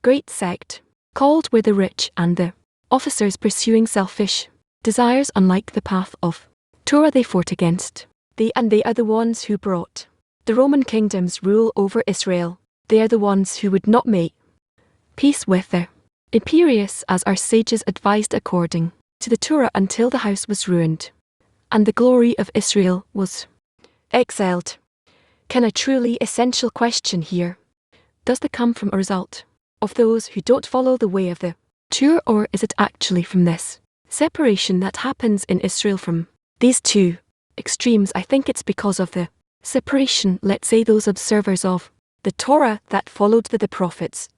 [SPEAKER 1] great sect, called were the rich and the officers pursuing selfish desires unlike the path of Torah they fought against. They are the ones who brought the Roman kingdom's rule over Israel. They are the ones who would not make peace with the imperious as our sages advised according to the Torah until the house was ruined, and the glory of Israel was exiled. Can a truly essential question here? Does it come from a result of those who don't follow the way of the Torah, or is it actually from this separation that happens in Israel from these two extremes? I think it's because of the separation, let's say those observers of the Torah that followed the prophets.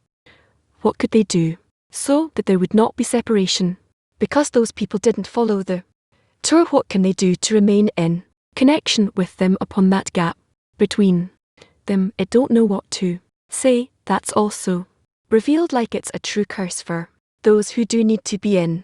[SPEAKER 1] What could they do so that there would not be separation? Because those people didn't follow the Torah, what can they do to remain in connection with them upon that gap between them? I don't know what to say. That's also revealed like it's a true curse for those who do need to be in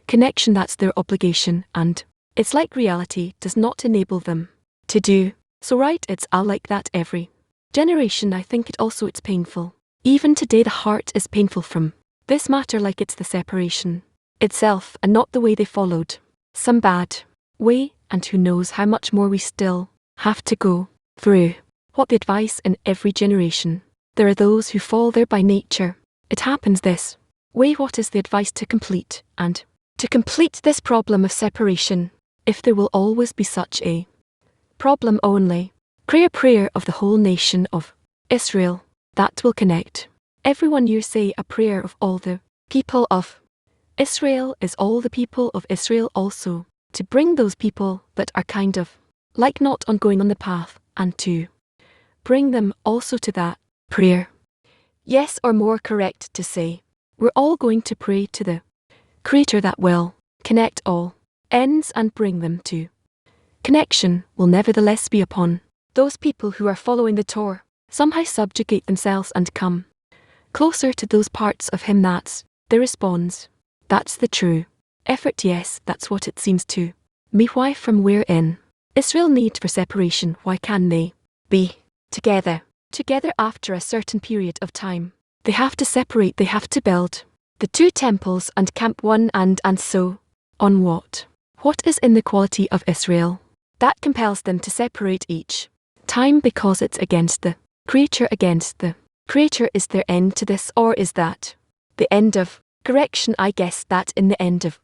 [SPEAKER 1] connection. That's their obligation, and it's like reality does not enable them to do so. Right, it's all like that every generation. I think it's painful. Even today the heart is painful from this matter, like it's the separation itself and not the way they followed some bad way, and who knows how much more we still have to go through. What the advice in every generation? There are those who fall there by nature. It happens this way. What is the advice to complete this problem of separation? If there will always be such a problem, only prayer of the whole nation of Israel that will connect everyone. You say a prayer of all the people of Israel is all the people of Israel also, to bring those people that are kind of like not on going on the path, and to bring them also to that prayer. Yes, or more correct to say, we're all going to pray to the Creator that will connect all ends and bring them to connection. Will nevertheless be upon those people who are following the Torah, somehow subjugate themselves and come closer to those parts of Him. That's the response. That's the true effort. Yes, that's what it seems to me. Why, from where in Israel need for separation? Why can they be together after a certain period of time? They have to separate. They have to build the two temples and camp one and so on. What is in the quality of Israel that compels them to separate each time? Because it's against the Creator. Against the Creator. Is there end to this, or is that the end of correction? I guess that in the end of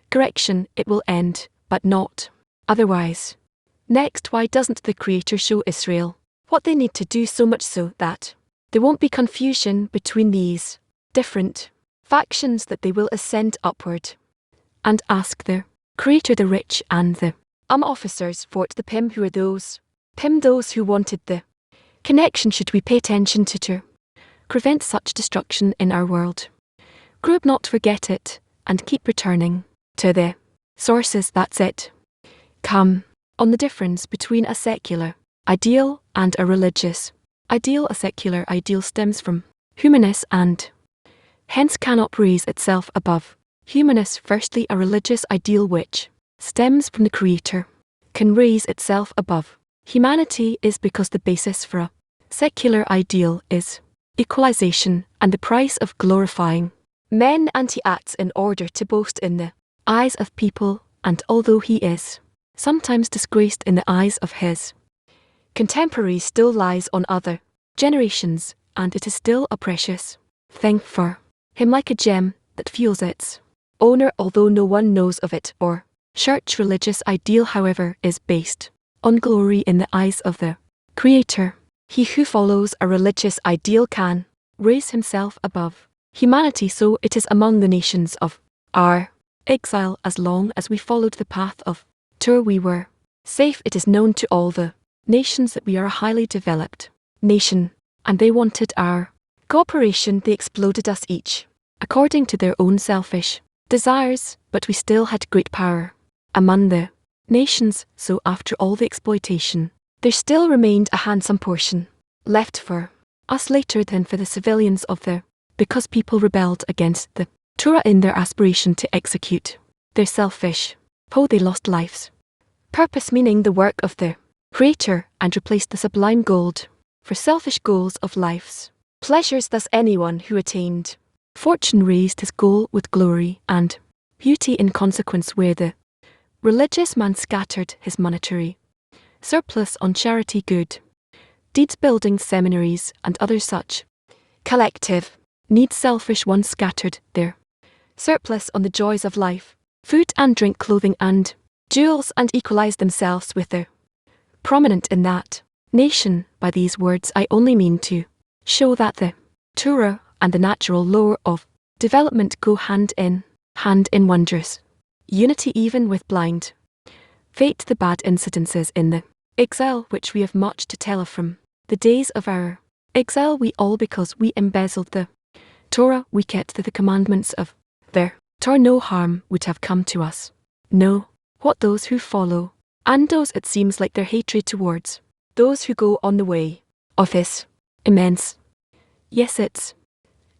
[SPEAKER 1] correction it will end, but not otherwise. Next, why doesn't the Creator show Israel what they need to do, so much so that there won't be confusion between these different factions, that they will ascend upward and ask the Creator? The rich and the officers fought the Pim, who are those who wanted the connection. Should we pay attention to prevent such destruction in our world? Group not forget it, and keep returning to the sources. That's it. Come on the difference between a secular ideal and a religious ideal. A secular ideal stems from humanness and hence cannot raise itself above humanness. Firstly, a religious ideal which stems from the Creator can raise itself above humanity, is because the basis for a secular ideal is equalization and the price of glorifying men, and he acts in order to boast in the eyes of people, and although he is sometimes disgraced in the eyes of his contemporaries, still lies on other generations, and it is still a precious thing for him, like a gem that feels its owner although no one knows of it. Or church religious ideal, however, is based on glory in the eyes of the Creator. He who follows a religious ideal can raise himself above humanity. So it is among the nations of our exile. As long as we followed the path of Torah, we were safe. It is known to all the nations that we are a highly developed nation, and they wanted our cooperation. They exploded us each according to their own selfish desires, but we still had great power among the nations. So after all the exploitation, there still remained a handsome portion left for us later than for the civilians of the, because people rebelled against the Torah in their aspiration to execute their selfish they lost life's purpose, meaning the work of the Creator, and replaced the sublime gold for selfish goals of life's Pleasures thus anyone who attained fortune raised his goal with glory and beauty in consequence where the religious man scattered his monetary surplus on charity good deeds building seminaries and other such collective needs selfish ones scattered their surplus on the joys of life, food and drink clothing and jewels and equalized themselves with the prominent in that nation. By these words I only mean to show that the Torah and the natural law of development go hand in wondrous unity even with blind fate the bad incidences in the exile which we have much to tell of from the days of our exile we all because we embezzled the Torah we kept the commandments of their Torah no harm would have come to us. No, what those who follow and those it seems like their hatred towards those who go on the way of this immense. Yes, it's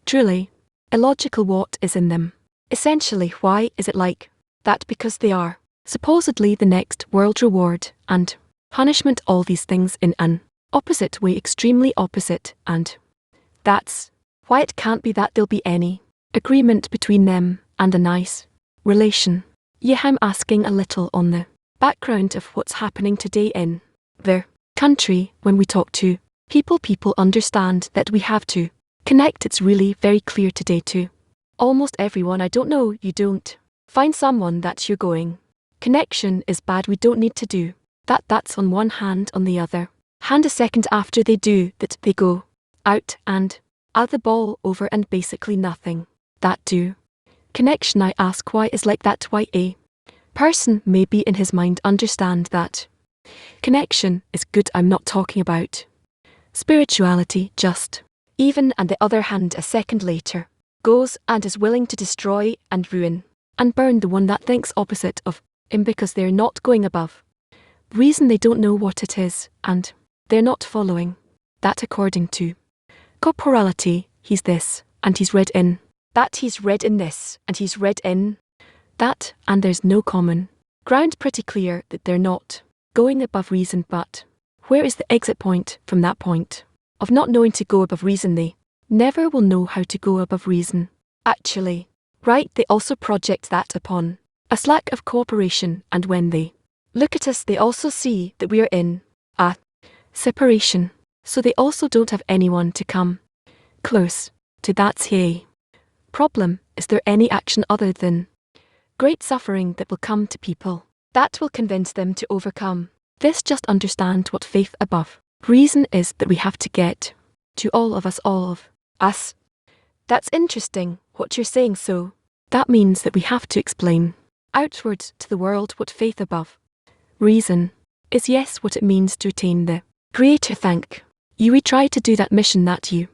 [SPEAKER 1] truly illogical what is in them. Essentially, why is it like that? Because they are supposedly the next world reward and punishment, all these things in an opposite way, extremely opposite, and that's why it can't be that there'll be any agreement between them and a nice relation. Yeah, I'm asking a little on the background of what's happening today in their country. When we talk to people understand that we have to connect. It's really very clear today to almost everyone. I don't know, you don't find someone that you're going, connection is bad, we don't need to do that. That's on one hand. On the other hand, a second after they do that, they go out and add the ball over and basically nothing that do connection. I ask why is like that? Why a person maybe in his mind understand that connection is good. I'm not talking about spirituality, just even, and the other hand a second later goes and is willing to destroy and ruin and burn the one that thinks opposite of him because they're not going above reason. They don't know what it is and they're not following that according to corporality. He's this and he's read in that, he's read in this and he's read in that, and there's no common ground. Pretty clear that they're not going above reason, but where is the exit point from that point of not knowing to go above reason? They never will know how to go above reason. Actually, right, they also project that upon us, lack of cooperation, and when they look at us they also see that we are in a separation, so they also don't have anyone to come close to. That's a problem. Is there any action other than great suffering that will come to people that will convince them to overcome this? Just understand what faith above reason is, that we have to get to all of us. That's interesting what you're saying. So that means that we have to explain outwards to the world what faith above reason is. Yes, what it means to attain the Creator. Thank you. We try to do that mission that you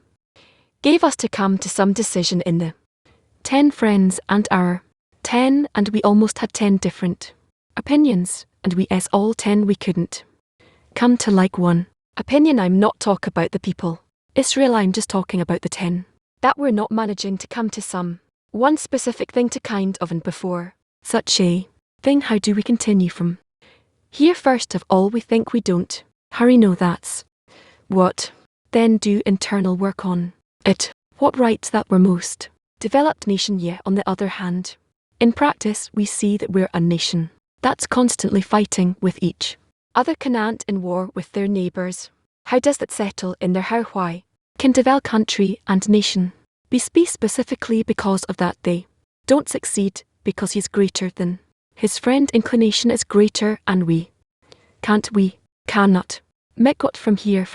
[SPEAKER 1] gave us to come to some decision in the 10 friends and our 10, and we almost had 10 different opinions, and we as all 10 we couldn't come to like one opinion. I'm not talking about the people Israel, I'm just talking about the 10 that we're not managing to come to some one specific thing to kind of, and before such a thing how do we continue from here? First of all, we think we don't hurry. No, that's what then do internal work on it. What rights that we're most developed nation. Yeah, on the other hand, in practice we see that we're a nation that's constantly fighting with each other, can't in war with their neighbours. How does that settle in their how? Why can develop country and nation be specifically because of that they don't succeed? Because he's greater than his friend, inclination is greater, and we cannot make what from here.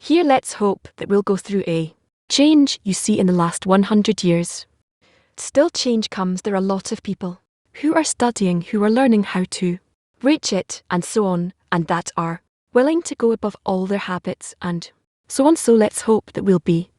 [SPEAKER 1] Let's hope that we'll go through a change. You see, in the last 100 years still change comes. There are a lot of people who are studying, who are learning how to reach it and so on, and that are willing to go above all their habits and so on. So let's hope that we'll be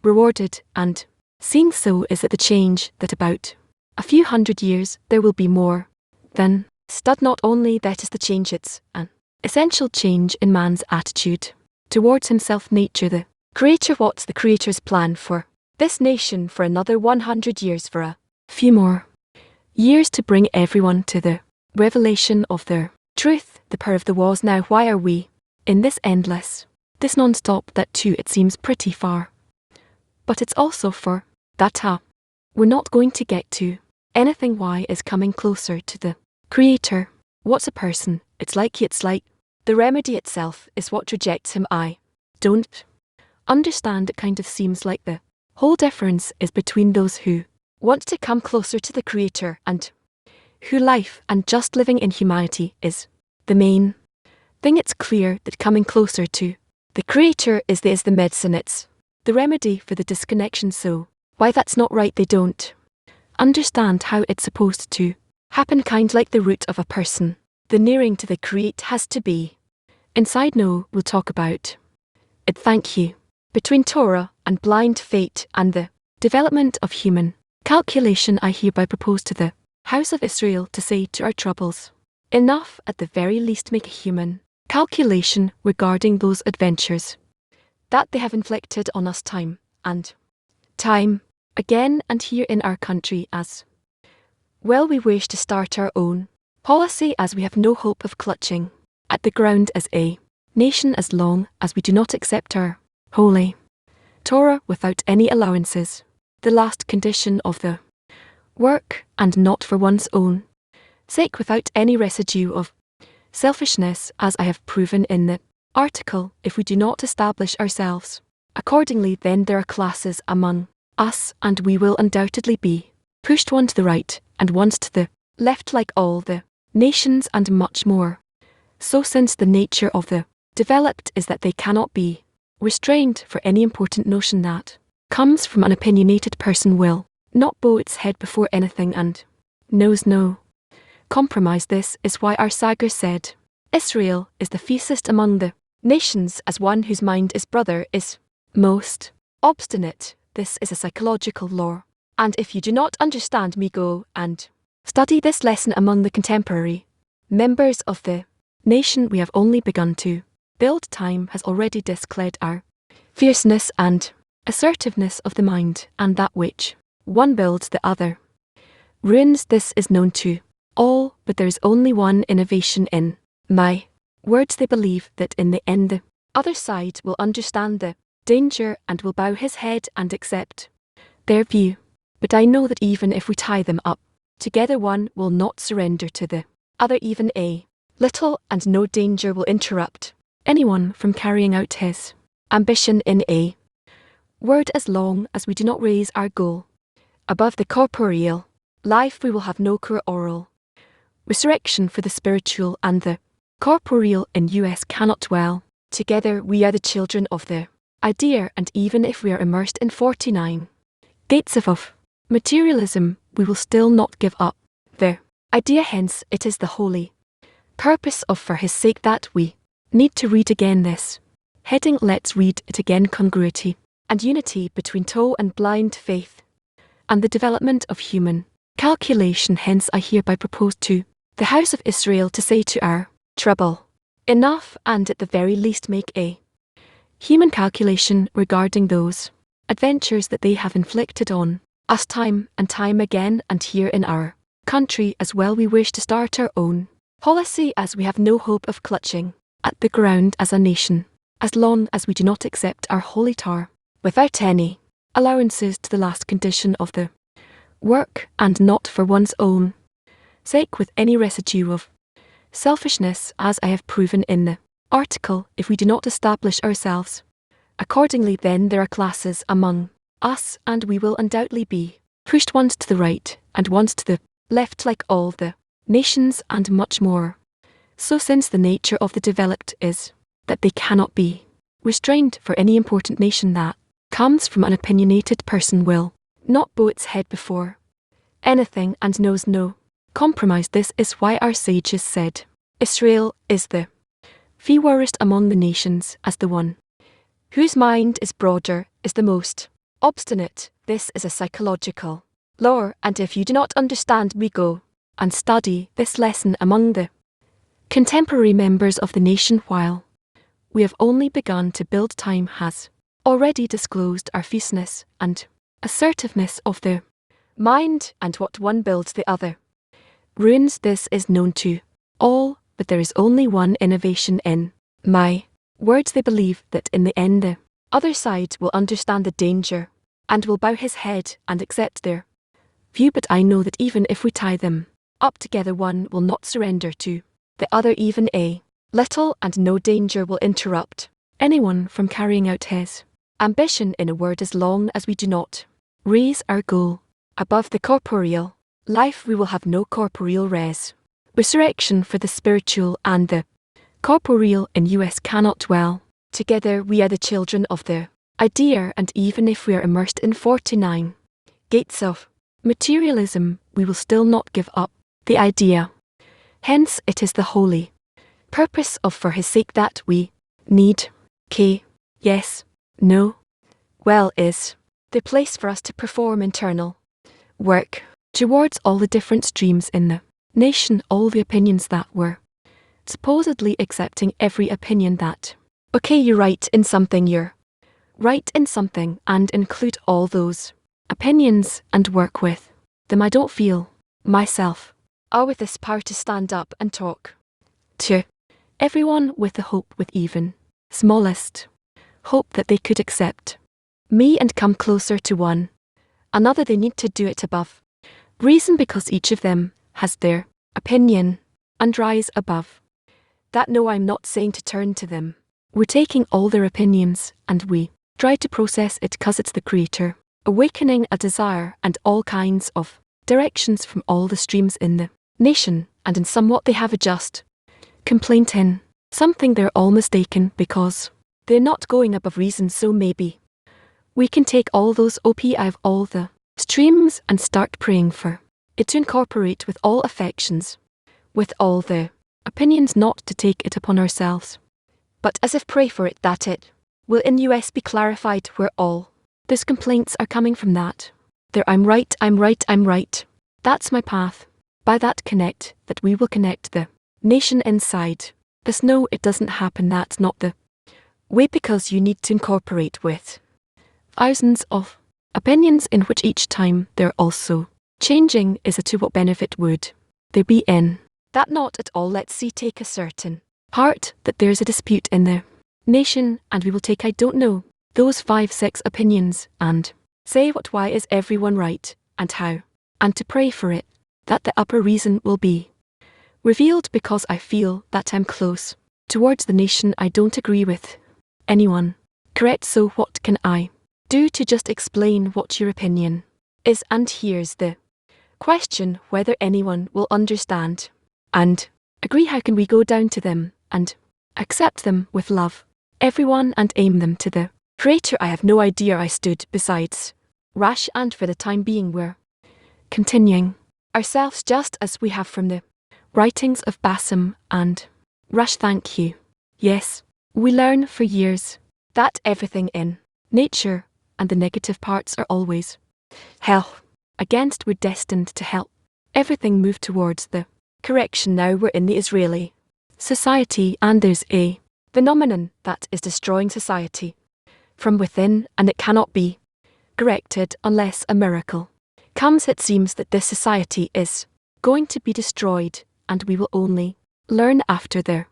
[SPEAKER 1] rewarded, and seeing so is that the change that about a few hundred years there will be more than stud. Not only that is the change, it's an essential change in man's attitude towards himself, nature, the Creator. What's the Creator's plan for this nation for another 100 years, for a few more years, to bring everyone to the revelation of their truth, the power of the was. Now why are we in this endless, this non-stop? That too, it seems pretty far but it's also for that we're not going to get to anything. Why is coming closer to the Creator. What's a person? It's like the remedy itself is what rejects him. I don't understand. It kind of seems like the whole difference is between those who want to come closer to the Creator and who life and just living in humanity is the main thing. It's clear that coming closer to the Creator is the medicine, it's the remedy for the disconnection. So why that's not right, they don't understand how it's supposed to happen. Kind like the root of a person, the nearing to the Create has to be inside. No, we'll talk about it. Thank you. Between Torah and blind faith and the development of human calculation, I hereby propose to the house of Israel to say to our troubles, enough. At the very least make a human calculation regarding those adventures that they have inflicted on us time and time again, and here in our country as well. We wish to start our own policy, as we have no hope of clutching at the ground as a nation as long as we do not accept our holy Torah without any allowances, the last condition of the work, and not for one's own sake, without any residue of selfishness, as I have proven in the article. If we do not establish ourselves accordingly, then there are classes among us, and we will undoubtedly be pushed one to the right and one to the left, like all the nations, and much more so, since the nature of the developed is that they cannot be restrained. For any important notion that comes from an opinionated person will not bow its head before anything and knows no compromise. This is why our Sagar said, Israel is the fiercest among the nations, as one whose mind is brother is most obstinate. This is a psychological law, and if you do not understand me, go and study this lesson among the contemporary members of the nation. We have only begun to build. Time has already disclaimed our fierceness and assertiveness of the mind, and that which one builds the other ruins. This is known to all, but there is only one innovation in my words. They believe that in the end the other side will understand the danger and will bow his head and accept their view. But I know that even if we tie them up together, one will not surrender to the other even a little, and no danger will interrupt anyone from carrying out his ambition. In a word, as long as we do not raise our goal above the corporeal life, we will have no oral resurrection, for the spiritual and the corporeal in us cannot dwell together. We are the children of the idea, and even if we are immersed in 49 gates of materialism, we will still not give up the idea. Hence, it is the holy purpose of for his sake that we need to read again this heading. Let's read it again. Congruity and unity between toe and blind faith and the development of human calculation. Hence, I hereby propose to the house of Israel to say to our trouble, enough, and at the very least make a human calculation regarding those adventures that they have inflicted on us time and time again, and here in our country as well. We wish to start our own policy, as we have no hope of clutching at the ground as a nation, as long as we do not accept our holy Torah without any allowances to the last condition of the work, and not for one's own sake, with any residue of selfishness, as I have proven in the article. If we do not establish ourselves accordingly, then there are classes among us, and we will undoubtedly be pushed once to the right and once to the left, like all the nations, and much more so, since the nature of the developed is that they cannot be restrained. For any important nation that comes from an opinionated person will not bow its head before anything and knows no compromise. This is why our sages said, Israel is the fewest among the nations, as the one whose mind is broader is the most obstinate. This is a psychological law, and if you do not understand me, go and study this lesson among the contemporary members of the nation. While we have only begun to build, time has already disclosed our fierceness and assertiveness of the mind, and what one builds the other ruins. This is known to all, but there is only one innovation in my words. They believe that in the end the other side will understand the danger and will bow his head and accept their view. But I know that even if we tie them up together, one will not surrender to the other. Even a little, and no danger will interrupt anyone from carrying out his ambition. In a word, as long as we do not raise our goal above the corporeal life, we will have no corporeal resurrection, for the spiritual and the corporeal in us cannot dwell together. We are the children of the idea, and even if we are immersed in 49 gates of materialism, we will still not give up the idea. Hence it is the holy purpose of for his sake that we need yes, no, well is the place for us to perform internal work towards all the different streams in the nation, all the opinions that were supposedly accepting every opinion that, okay, you're right in something, you're right in something, and include all those opinions and work with them. I don't feel myself with this power to stand up and talk to everyone with the hope, with even smallest hope, that they could accept me and come closer to one another. They need to do it above reason, because each of them has their opinion, and rise above that. No, I'm not saying to turn to them. We're taking all their opinions and we try to process it, cause it's the creator awakening a desire and all kinds of directions from all the streams in the nation, and in somewhat they have a just complaint in something. They're all mistaken because they're not going above reason. So maybe we can take all those OPI of all the streams and start praying for it to incorporate with all affections, with all the opinions, not to take it upon ourselves, but as if pray for it that it will in us be clarified where all those complaints are coming from. That there I'm right, that's my path. By that connect, that we will connect the nation inside this. No, it doesn't happen, that's not the way, because you need to incorporate with thousands of opinions, in which each time they're also changing is to what benefit would there be in that? Not at all. Let's see, take a certain part that there's a dispute in the nation, and we will take, I don't know, those 5-6 opinions and say what, why is everyone right, and how, and to pray for it, that the upper reason will be revealed, because I feel that I'm close towards the nation. I don't agree with anyone, correct? So what can I do to just explain what your opinion is? And here's the question, whether anyone will understand and agree. How can we go down to them and accept them with love, everyone, and aim them to the creator? I have no idea. I stood besides rash, and for the time being we're continuing ourselves just as we have from the writings of Bassam and Rush. Thank you. Yes, we learn for years that everything in nature and the negative parts are always hell. Against, we're destined to help everything move towards the correction. Now we're in the Israeli society, and there's a phenomenon that is destroying society from within, and it cannot be corrected unless a miracle comes. It seems that this society is going to be destroyed, and we will only learn after their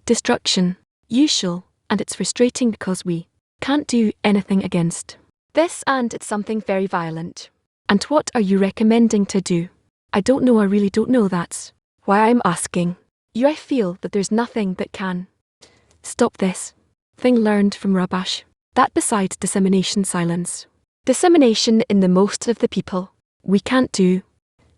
[SPEAKER 1] destruction. Usual, and it's frustrating because we can't do anything against this, and it's something very violent. And what are you recommending to do? I don't know, I really don't know. That's why I'm asking you. I feel that there's nothing that can stop this thing. Learned from Rabash that besides dissemination, silence, dissemination in the most of the people, we can't do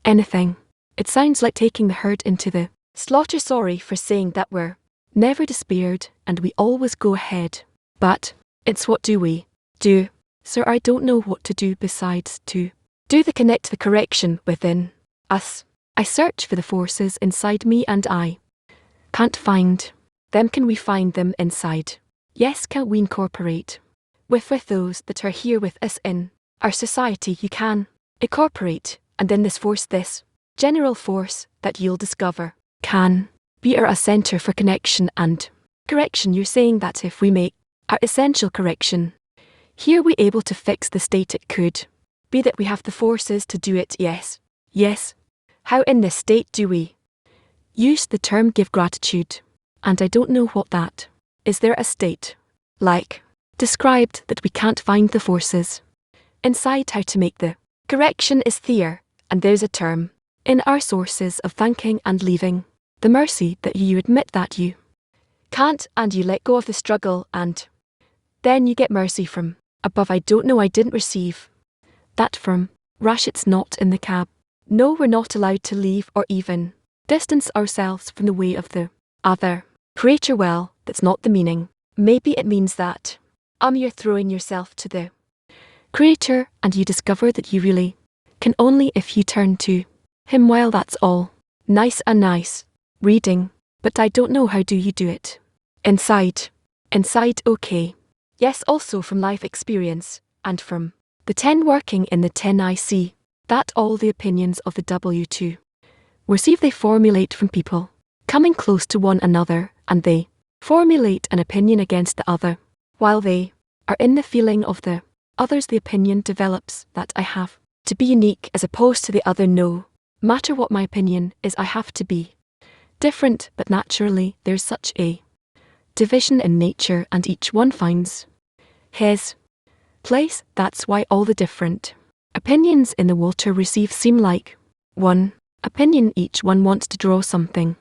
[SPEAKER 1] anything. It sounds like taking the herd into the slaughter. Sorry for saying that. We're never despaired, and we always go ahead. But it's what do we do? Sir, I don't know what to do besides to do the connect, the correction within us. I search for the forces inside me, and I can't find them. Can we find them inside? Yes, can we incorporate with those that are here with us in our society? You can incorporate, and then this force, this general force that you'll discover, can be a center for connection and correction. You're saying that if we make our essential correction here, we able to fix the state. It could be that we have the forces to do it. Yes. Yes. How in this state do we use the term give gratitude? And I don't know what that is. There a state like described that we can't find the forces inside how to make the correction is there, and there's a term in our sources of thanking and leaving the mercy that you admit that you can't and you let go of the struggle and then you get mercy from above. I don't know, I didn't receive that from Rush. It's not in the cab. No, we're not allowed to leave or even distance ourselves from the way of the other creature. Well, that's not the meaning. Maybe it means that you're throwing yourself to the Creator and you discover that you really can only if you turn to Him. While that's all nice and nice reading, but I don't know, how do you do it? Inside, okay. Yes, also from life experience and from the 10 working in the 10, I see that all the opinions of the W2 receive they formulate from people coming close to one another, and they formulate an opinion against the other. While they are in the feeling of the others, the opinion develops that I have to be unique as opposed to the other. No matter what my opinion is, I have to be different, but naturally there's such a division in nature and each one finds his place. That's why all the different opinions in the water receive seem like one opinion. Each one wants to draw something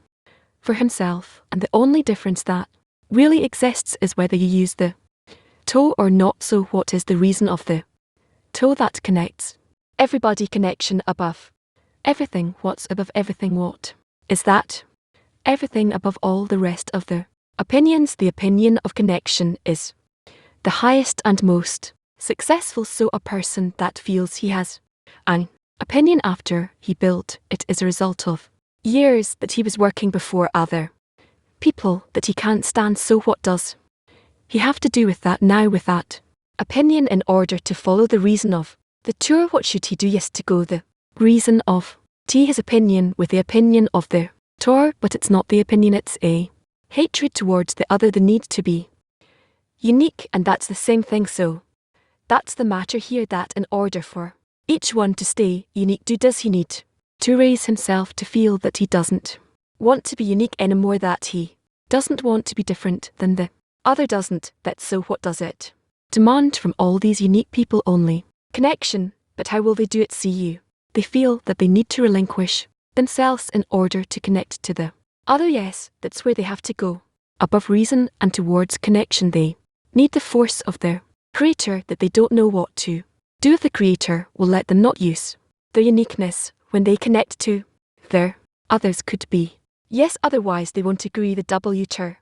[SPEAKER 1] for himself, and the only difference that really exists is whether you use the toe or not. So what is the reason of the toe that connects everybody? Connection above everything. What's above everything? What is that? Everything above all the rest of the opinions. The opinion of connection is the highest and most successful. So a person that feels he has an opinion after he built it is a result of years that he was working before other people that he can't stand. So what does he have to do with that now, with that opinion, in order to follow the reason of the tour? What should he do? Yes, to go the reason of his opinion with the opinion of the tour, but it's not the opinion, it's a hatred towards the other, the need to be unique, and that's the same thing. So that's the matter here, that in order for each one to stay unique, does he need to raise himself to feel that he doesn't want to be unique anymore, that he doesn't want to be different than the other, doesn't that? So what does it demand from all these unique people? Only connection. But how will they do it? See you. They feel that they need to relinquish themselves in order to connect to the other. Yes, that's where they have to go above reason and towards connection. They need the force of their Creator that they don't know what to do with. The Creator will let them not use their uniqueness when they connect to their others. Could be yes, otherwise they won't agree. The W to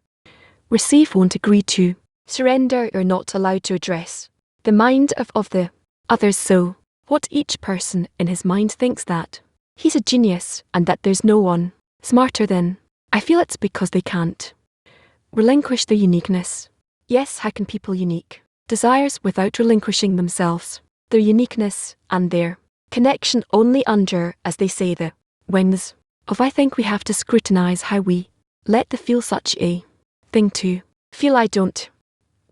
[SPEAKER 1] receive won't agree to surrender. You're not allowed to address the mind of the others. So what each person in his mind thinks that he's a genius and that there's no one smarter than I feel it's because they can't relinquish their uniqueness. Yes, how can people unique desires without relinquishing themselves, their uniqueness and their connection only under, as they say, the wings of I think we have to scrutinize how we let the feel such a thing to feel. I don't.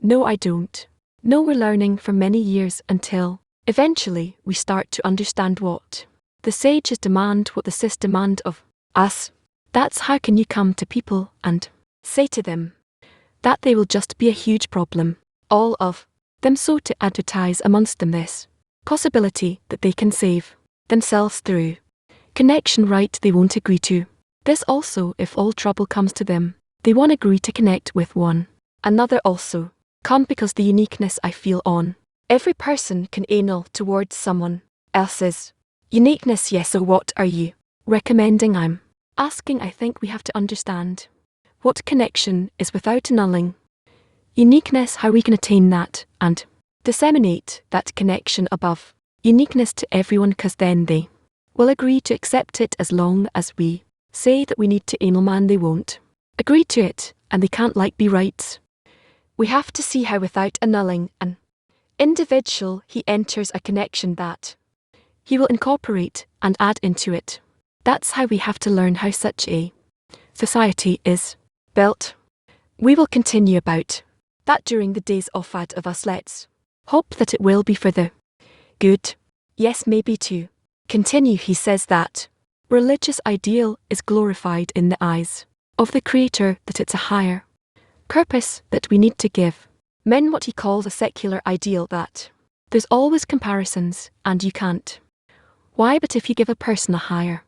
[SPEAKER 1] No, I don't. No, we're learning for many years until eventually we start to understand what the sages demand, what the sis demand of us. That's how can you come to people and say to them that they will just be a huge problem, all of them, so to advertise amongst them this possibility that they can save themselves through connection, right? They won't agree to this. Also, if all trouble comes to them, they won't agree to connect with one another. Also come because the uniqueness I feel on every person can anal towards someone else's uniqueness. Yes, so what are you recommending? I'm asking. I think we have to understand what connection is without annulling uniqueness, how we can attain that and disseminate that connection above uniqueness to everyone, because then they will agree to accept it. As long as we say that we need to anal man, they won't agree to it, and they can't be right. We have to see how without annulling an individual he enters a connection that he will incorporate and add into it. That's how we have to learn how such a society is built. We will continue about that during the days offered of us. Let's hope that it will be for the good. Yes, maybe to continue, he says that religious ideal is glorified in the eyes of the Creator, that it's a higher purpose that we need to give men what he calls a secular ideal, that There's always comparisons, and you can't. Why, but if you give a person a higher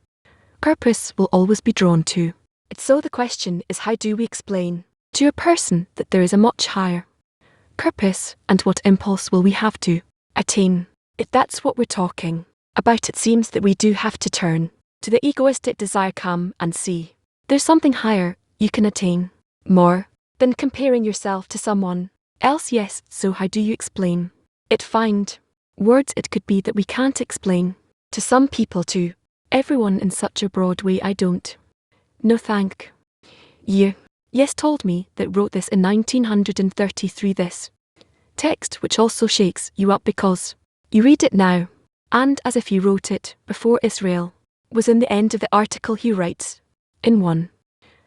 [SPEAKER 1] purpose will always be drawn to it. So the question is, how do we explain to a person that there is a much higher purpose, and what impulse will we have to attain? If that's what we're talking about, it seems that we do have to turn to the egoistic desire, come and see. There's something higher you can attain, more than comparing yourself to someone else. Yes, so how do you explain it? Find words. It could be that we can't explain to some people, to everyone in such a broad way. I don't know, thank you. Yes, told me that wrote this in 1933, this text, which also shakes you up because you read it now, and as if you wrote it before Israel was in the end of the article. He writes in one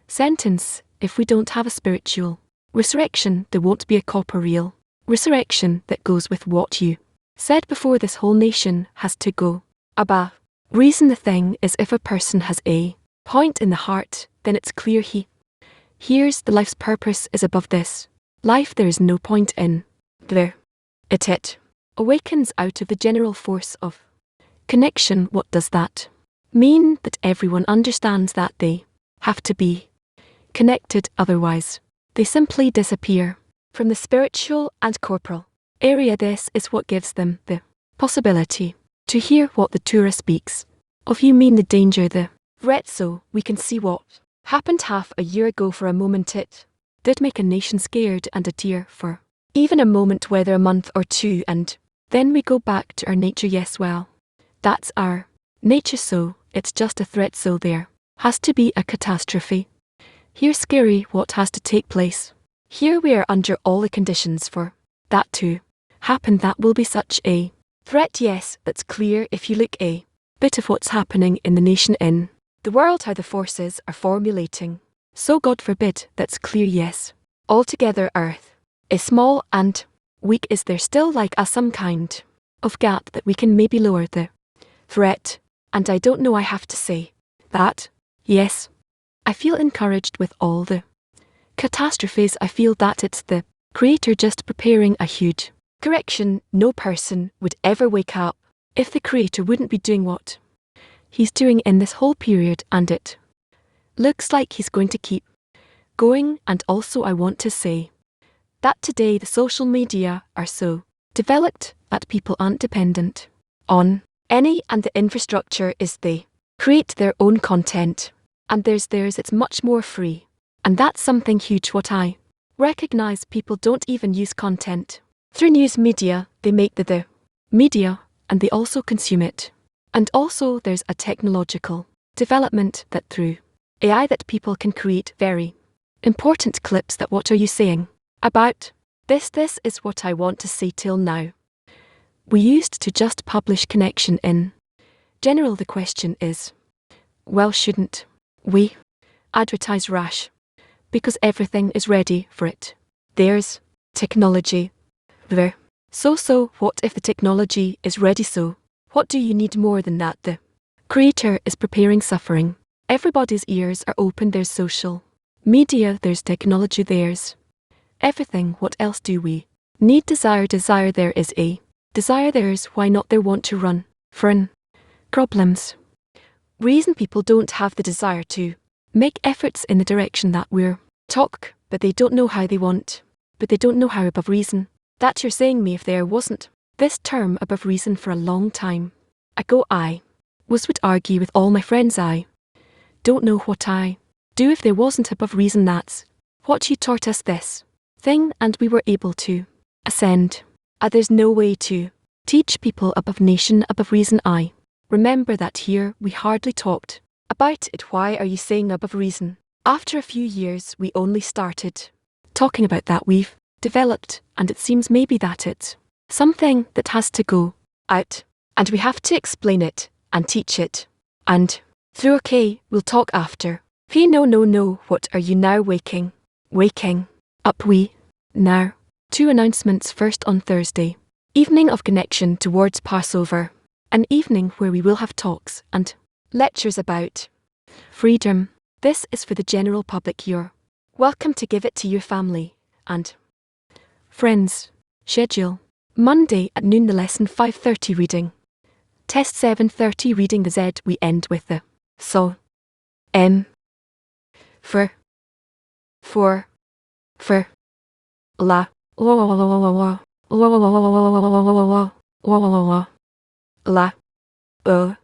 [SPEAKER 1] sentence, if we don't have a spiritual resurrection, there won't be a corporeal resurrection that goes with what you said before. This whole nation has to go above reason. The thing is, if a person has a point in the heart, then it's clear he hears the life's purpose is above this life. There is no point in there. It awakens out of the general force of connection. What does that mean? That everyone understands that they have to be connected, otherwise they simply disappear from the spiritual and corporal area. This is what gives them the possibility to hear what the Torah speaks of. You mean the danger, the threat. So we can see what happened half a year ago. For a moment it did make a nation scared and a tear for even a moment, whether a month or two, and then we go back to our nature. Yes, well, that's our nature, so it's just a threat. So there has to be a catastrophe. Here's scary what has to take place. Here we are under all the conditions for that to happen. That will be such a threat. Yes, that's clear if you look a bit of what's happening in the nation, in the world, how the forces are formulating. So God forbid, that's clear. Yes, altogether earth is small and weak. Is there still like some kind of gap that we can maybe lower the threat? And I don't know, I have to say that, yes, I feel encouraged with all the catastrophes. I feel that it's the Creator just preparing a huge correction. No person would ever wake up if the Creator wouldn't be doing what He's doing in this whole period, and it looks like He's going to keep going. And also I want to say that today the social media are so developed that people aren't dependent on any, and the infrastructure is they create their own content, and there's theirs. It's much more free, and that's something huge. What I recognize, people don't even use content through news media. They make the media, and they also consume it. And also there's a technological development that through AI that people can create very important clips. That what are you saying about this? This is what I want to say. Till now we used to just publish connection in general. The question is, well, shouldn't we advertise rash? Because everything is ready for it. There's technology there. So what if the technology is ready? So what do you need more than that? The Creator is preparing suffering. Everybody's ears are open. There's social media, there's technology, there's everything. What else do we need? Desire. There is a desire. There's why not there want to run from problems. Reason people don't have the desire to make efforts in the direction that we're talk, but they don't know how. They want, but they don't know how. Above reason. That you're saying me, if there wasn't this term above reason for a long time ago, I would argue with all my friends. I don't know what I do if there wasn't above reason. That's what you taught us, this thing, and we were able to ascend. There's no way to teach people above nation, above reason. I remember that here we hardly talked about it. Why are you saying above reason? After a few years we only started talking about that. We've developed, and it seems maybe that it's something that has to go out, and we have to explain it and teach it. And through okay, we'll talk after. No, what are you now waking up? We now 2 announcements. First, on Thursday evening of connection towards Passover, an evening where we will have talks and lectures about freedom. This is for the general public. You're welcome to give it to your family and friends. Schedule Monday at noon the lesson 5:30 reading. Test 7:30 reading the Z we end with the so. M. For. For. For. La. La. La. La. La. La. La. La. La. La. La. La. La. La.